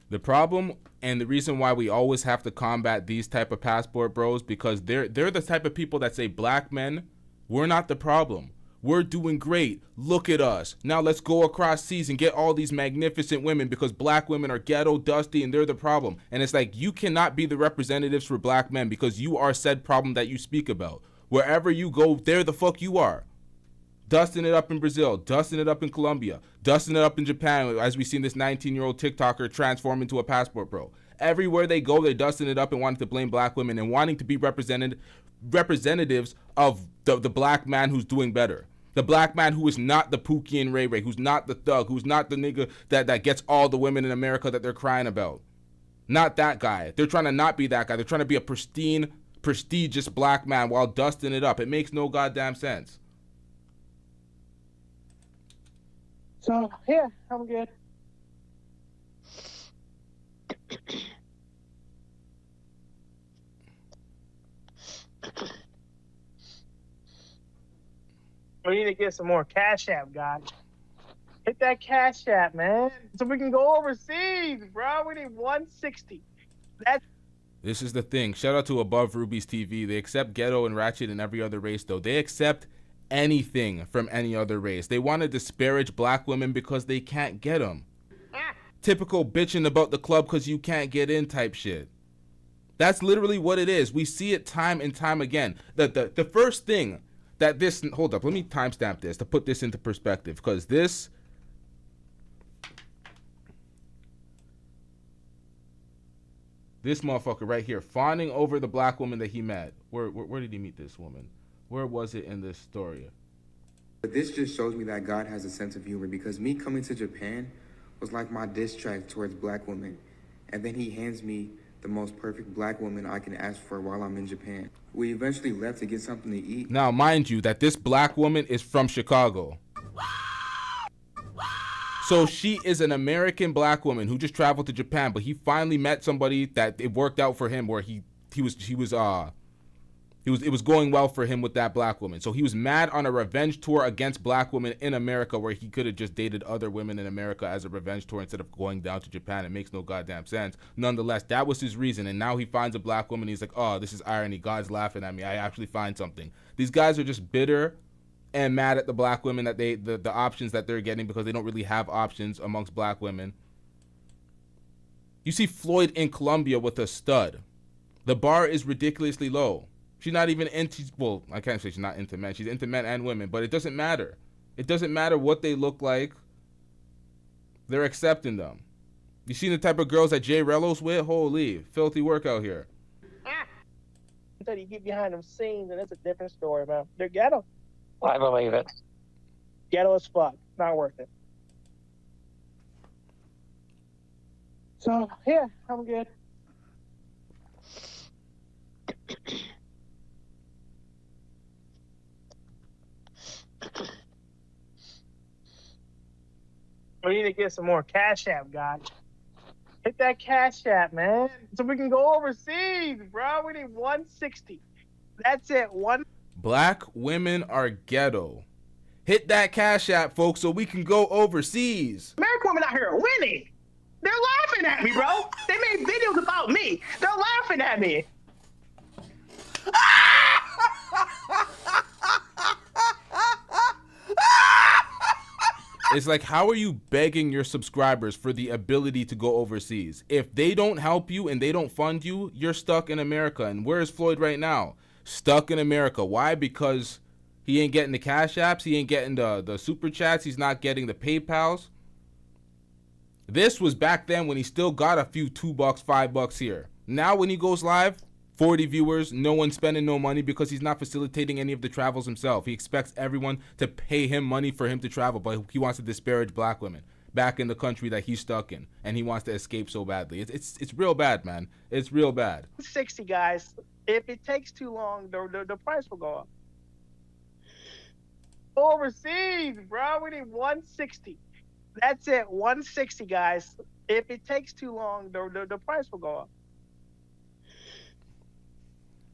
The problem and the reason why we always have to combat these type of passport bros, because they're the type of people that say black men, we're not the problem. We're doing great. Look at us. Now let's go across seas and get all these magnificent women because black women are ghetto, dusty, and they're the problem. And it's like, you cannot be the representatives for black men because you are said problem that you speak about. Wherever you go, there the fuck you are. Dusting it up in Brazil, dusting it up in Colombia, dusting it up in Japan, as we seen this 19-year-old TikToker transform into a passport bro. Everywhere they go, they're dusting it up and wanting to blame black women and wanting to be representatives of the black man who's doing better. The black man who is not the Pookie and Ray Ray, who's not the thug, who's not the nigga that gets all the women in America that they're crying about. Not that guy. They're trying to not be that guy. They're trying to be a pristine, prestigious black man while dusting it up. It makes no goddamn sense. So, yeah, I'm good. We need to get some more Cash App, guys. Hit that Cash App, man, so we can go overseas, bro. We need 160. This is the thing. Shout out to Above Rubies TV. They accept ghetto and ratchet and every other race, though. They accept anything from any other race. They want to disparage black women because they can't get them. Typical bitching about the club because you can't get in type shit. That's literally what it is. We see it time and time again. The first thing that this, hold up, let me timestamp this to put this into perspective, because this motherfucker right here fawning over the black woman that he met. Where did he meet this woman? Where was it in this story? But this just shows me that God has a sense of humor, because me coming to Japan was like my diss track towards black women. And then he hands me the most perfect black woman I can ask for while I'm in Japan. We eventually left to get something to eat. Now, mind you, that this black woman is from Chicago. So she is an American black woman who just traveled to Japan, but he finally met somebody that it worked out for him, where he was It was going well for him with that black woman. So he was mad on a revenge tour against black women in America, where he could have just dated other women in America as a revenge tour instead of going down to Japan. It makes no goddamn sense. Nonetheless, that was his reason. And now he finds a black woman. He's like, oh, this is irony. God's laughing at me. I actually find something. These guys are just bitter and mad at the black women that the options that they're getting, because they don't really have options amongst black women. You see Floyd in Colombia with a stud. The bar is ridiculously low. She's not even into, well, I can't say she's not into men. She's into men and women, but it doesn't matter. It doesn't matter what they look like. They're accepting them. You seen the type of girls that Jay Rello's with? Holy, filthy work out here. Until you get behind them scenes, and it's a different story, man. They're ghetto. I believe it. Ghetto as fuck. Not worth it. So, yeah, I'm good. We need to get some more Cash App, guys. Hit that Cash App, man, so we can go overseas, bro. We need 160. That's it. Black women are ghetto. Hit that Cash App, folks, so we can go overseas. American women out here are winning. They're laughing at me, bro. They made videos about me. They're laughing at me. It's like, how are you begging your subscribers for the ability to go overseas? If they don't help you and they don't fund you, you're stuck in America. And where is Floyd right now? Stuck in America. Why? Because he ain't getting the Cash Apps. He ain't getting the Super Chats. He's not getting the PayPals. This was back then when he still got a few $2, $5 here. Now when he goes live, 40 viewers, no one spending no money because he's not facilitating any of the travels himself. He expects everyone to pay him money for him to travel, but he wants to disparage black women back in the country that he's stuck in, and he wants to escape so badly. It's real bad, man. It's real bad. 60, guys. If it takes too long, the price will go up. Overseas, bro. We need 160. That's it. 160, guys. If it takes too long, the price will go up.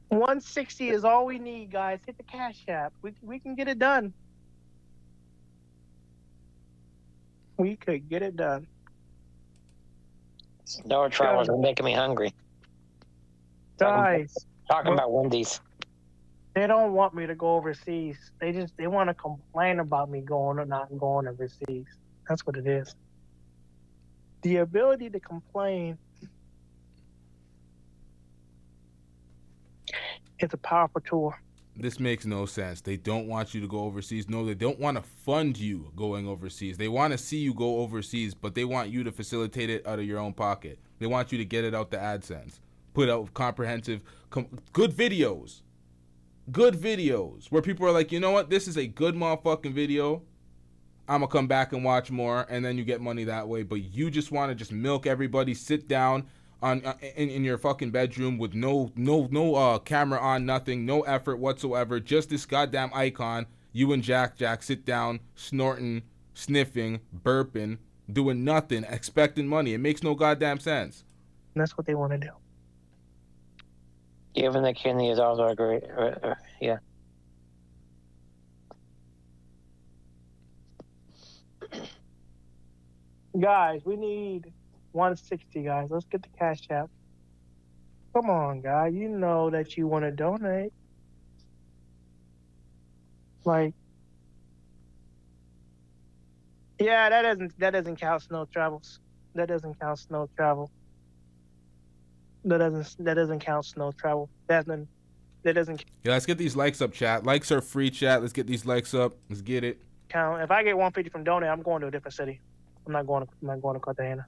160 is all we need, guys. Hit the Cash App. We can get it done. We could get it done. No travels are making me hungry. Guys, Talking about Wendy's. they don't want me to go overseas. They want to complain about me going or not going overseas. That's what it is. The ability to complain is a powerful tool. This makes no sense. They don't want you to go overseas. No, they don't want to fund you going overseas. They want to see you go overseas, but they want you to facilitate it out of your own pocket. They want you to get it out the AdSense. Put out comprehensive, good videos. Good videos where people are like, you know what? This is a good motherfucking video. I'm going to come back and watch more, and then you get money that way. But you just want to just milk everybody, sit down in your fucking bedroom with no camera on, nothing, no effort whatsoever, just this goddamn icon. You and Jack sit down, snorting, sniffing, burping, doing nothing, expecting money. It makes no goddamn sense. And that's what they want to do. Even the kidney is also a great, yeah. Guys, we need 160, guys. Let's get the Cash App. Come on, guys. You know that you want to donate. Like, yeah, that doesn't count snow travels. That doesn't count snow travel. That doesn't count snow travel. That doesn't Yeah, let's get these likes up, chat. Likes are free, chat. Let's get these likes up. Let's get it. count. If I get 150 from donate, I'm going to a different city. I'm not going to Cartagena.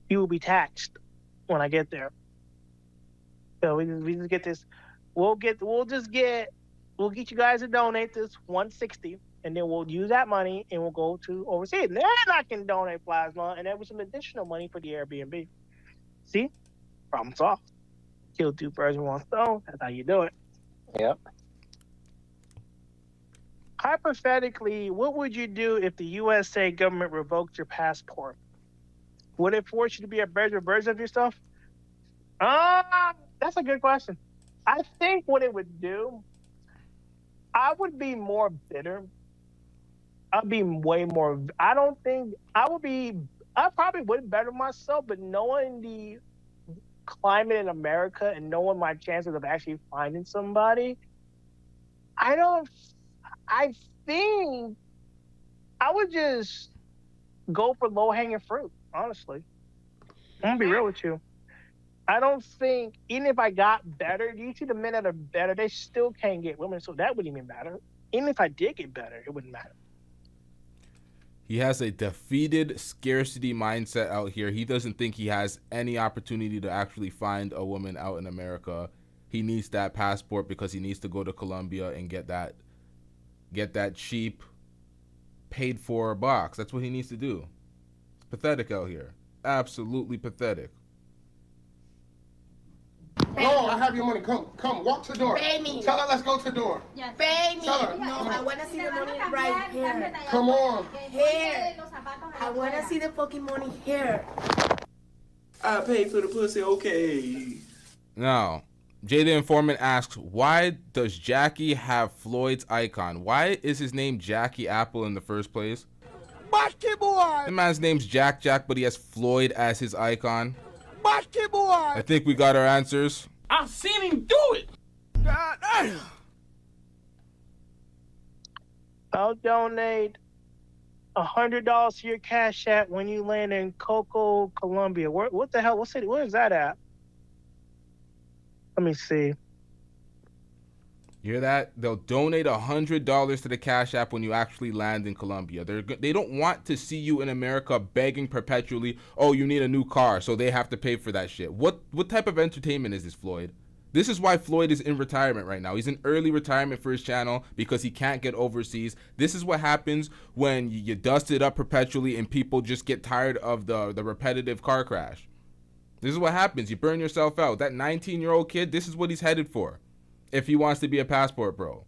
You will be taxed when I get there. So we just get this. We'll get you guys to donate this 160, and then we'll use that money and we'll go to overseas. And then I can donate plasma, and there was some additional money for the Airbnb. See, problem solved. Kill two birds with one stone. That's how you do it. Yep. Hypothetically, what would you do if the USA government revoked your passport? Would it force you to be a version of yourself? That's a good question. I think what it would do, I would be more bitter. I'd be way more. I don't think I would be. I probably would better myself, but knowing the climate in America and knowing my chances of actually finding somebody, I don't. I think I would just go for low hanging fruit. Honestly, I'm gonna be real with you. I don't think even if I got better, you see the men that are better, they still can't get women, so that wouldn't even matter. Even if I did get better, it wouldn't matter. He has a defeated scarcity mindset out here. He doesn't think he has any opportunity to actually find a woman out in America. He needs that passport because he needs to go to Colombia and get that cheap paid for box. That's what he needs to do. It's pathetic out here. Absolutely pathetic. No, I have your money. Come, walk to the door. Pay me. Tell her let's go to the door. Yes. Pay me. Tell her. No, I want to see the money right here. Come on. Here. I want to see the fucking money here. I paid for the pussy, okay. Now, Jay the Informant asks, why does Jackie have Floyd's icon? Why is his name Jackie Apple in the first place? Basket boy! The man's name's Jack, but he has Floyd as his icon. Basket boy! I think we got our answers. I've seen him do it. God damn. I'll donate $100 to your Cash App when you land in Coco, Colombia. What the hell? What city? Where is that at? Let me see. You hear that? They'll donate $100 to the Cash App when you actually land in Colombia. They don't want to see you in America begging perpetually, oh, you need a new car, so they have to pay for that shit. What type of entertainment is this, Floyd? This is why Floyd is in retirement right now. He's in early retirement for his channel because he can't get overseas. This is what happens when you dust it up perpetually and people just get tired of the repetitive car crash. This is what happens. You burn yourself out. That 19-year-old kid, this is what he's headed for if he wants to be a passport bro.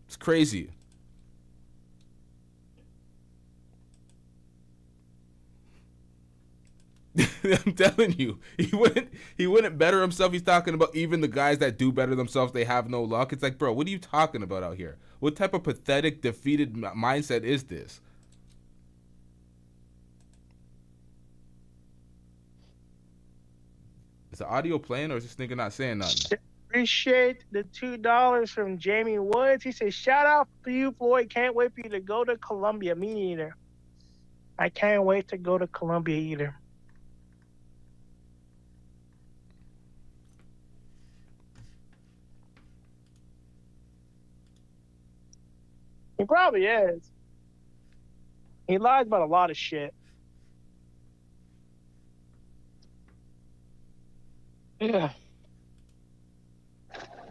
It's crazy. I'm telling you, he wouldn't better himself. He's talking about even the guys that do better themselves, they have no luck. It's like, bro, what are you talking about out here? What type of pathetic, defeated mindset is this? Is the audio playing or is this nigga not saying nothing? Appreciate the $2 from Jamie Woods. He says, shout out for you, Floyd. Can't wait for you to go to Colombia. Me neither. I can't wait to go to Colombia either. He probably is. He lies about a lot of shit. Yeah.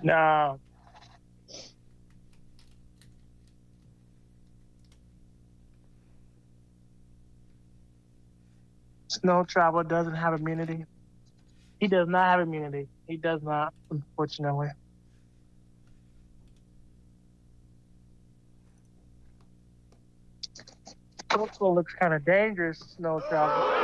Nah. Snow Traveler doesn't have immunity. He does not have immunity. He does not, unfortunately. Also looks kind of dangerous, Snow Traveler.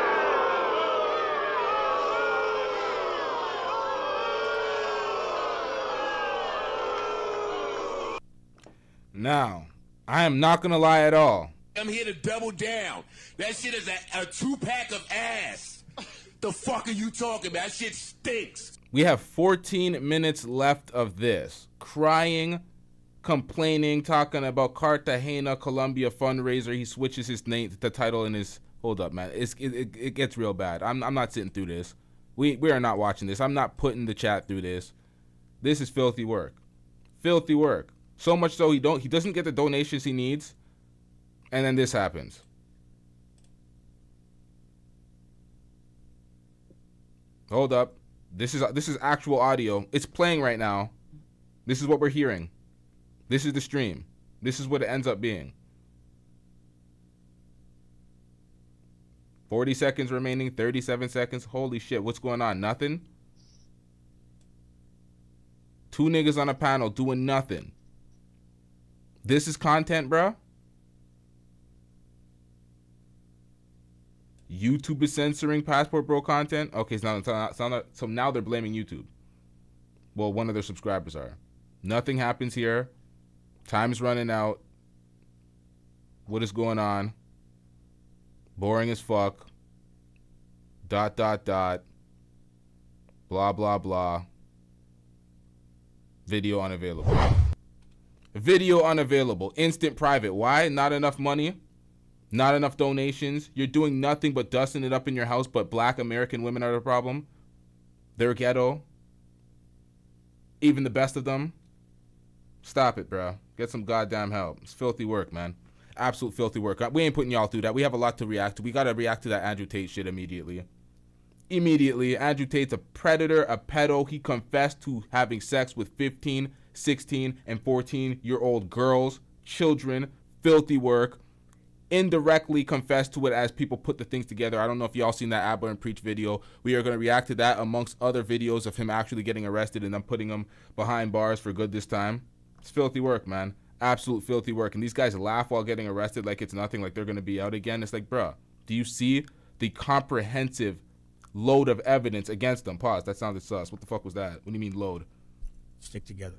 Now, I am not going to lie at all. I'm here to double down. That shit is a 2-pack of ass. The fuck are you talking about? That shit stinks. We have 14 minutes left of this. Crying, complaining, talking about Cartagena, Colombia fundraiser. He switches his name, the title in his... Hold up, man. It gets real bad. I'm not sitting through this. We are not watching this. I'm not putting the chat through this. This is filthy work. Filthy work. So much so he doesn't get the donations he needs, and then this happens. Hold up. This is actual audio. It's playing right now. This is what we're hearing. This is the stream. This is what it ends up being. 40 seconds remaining, 37 seconds. Holy shit, what's going on? Nothing? Two niggas on a panel doing nothing. This is content, bro. YouTube is censoring Passport Bro content. Okay, so now they're blaming YouTube. Well, one of their subscribers are. Nothing happens here. Time's running out. What is going on? Boring as fuck. ... Blah, blah, blah. Video unavailable. Video unavailable. Instant private. Why? Not enough money? Not enough donations? You're doing nothing but dusting it up in your house, but black American women are the problem? They're ghetto? Even the best of them? Stop it, bro. Get some goddamn help. It's filthy work, man. Absolute filthy work. We ain't putting y'all through that. We have a lot to react to. We gotta react to that Andrew Tate shit immediately. Immediately. Andrew Tate's a predator, a pedo. He confessed to having sex with 15, 16, and 14-year-old girls, children. Filthy work. Indirectly confessed to it as people put the things together. I don't know if y'all seen that Abba and Preach video. We are going to react to that amongst other videos of him actually getting arrested and then putting him behind bars for good this time. It's filthy work, man. Absolute filthy work. And these guys laugh while getting arrested like it's nothing, like they're going to be out again. It's like, bruh, do you see the comprehensive load of evidence against them? Pause. That sounded sus. What the fuck was that? What do you mean load? Stick together.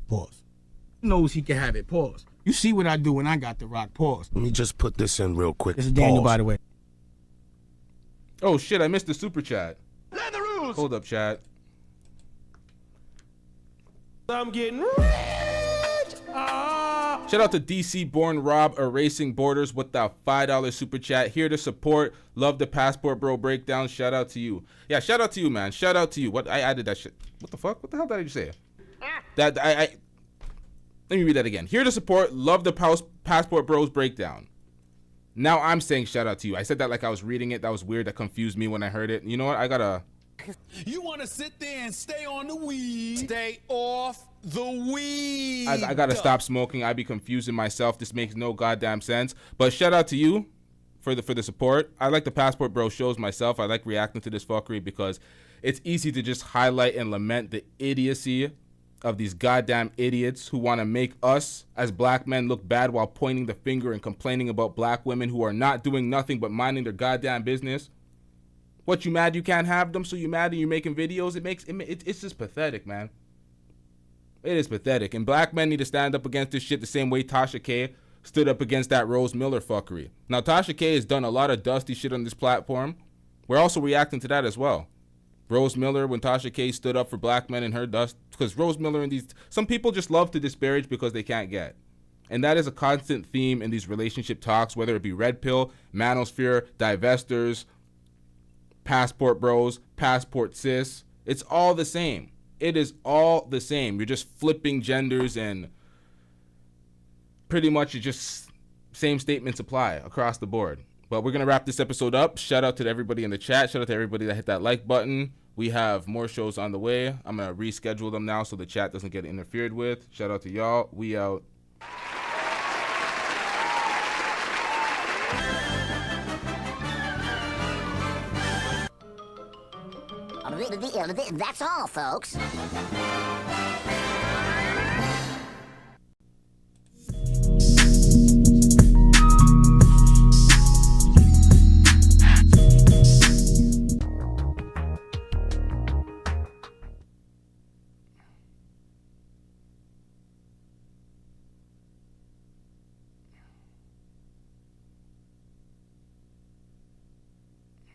Pause. Knows he can have it. Pause. You see what I do when I got the rock. Pause. Let me just put this in real quick. This is Daniel, by the way. Oh shit, I missed the super chat. Learn the rules. Hold up, chat. I'm getting rich. Shout out to DC Born Rob Erasing Borders with the $5 super chat. Here to support. Love the Passport Bro breakdown. Shout out to you. Yeah, shout out to you, man. Shout out to you. What I added that shit. What the fuck? What the hell did I just say? That let me read that again. Here to support. Love the Passport Bros breakdown. Now I'm saying shout out to you. I said that like I was reading it. That was weird. That confused me when I heard it. You know what? I gotta. You want to sit there and stay on the weed. Stay off the weed. I gotta stop smoking. I be confusing myself. This makes no goddamn sense. But shout out to you for the support. I like the Passport Bro shows myself. I like reacting to this fuckery because it's easy to just highlight and lament the idiocy of these goddamn idiots who want to make us as black men look bad while pointing the finger and complaining about black women who are not doing nothing but minding their goddamn business. What, you mad you can't have them, so you mad and you're making videos? It's just pathetic, man. It is pathetic. And black men need to stand up against this shit the same way Tasha K stood up against that Rose Miller fuckery. Now, Tasha K has done a lot of dusty shit on this platform. We're also reacting to that as well. Rose Miller, when Tasha K stood up for black men in her dust, because Rose Miller and some people just love to disparage because they can't get. And that is a constant theme in these relationship talks, whether it be Red Pill, Manosphere, Divestors, Passport Bros, Passport Sis. It's all the same. It is all the same. You're just flipping genders and pretty much it's just same statements apply across the board. But we're going to wrap this episode up. Shout out to everybody in the chat. Shout out to everybody that hit that like button. We have more shows on the way. I'm going to reschedule them now so the chat doesn't get interfered with. Shout out to y'all. We out. That's all, folks.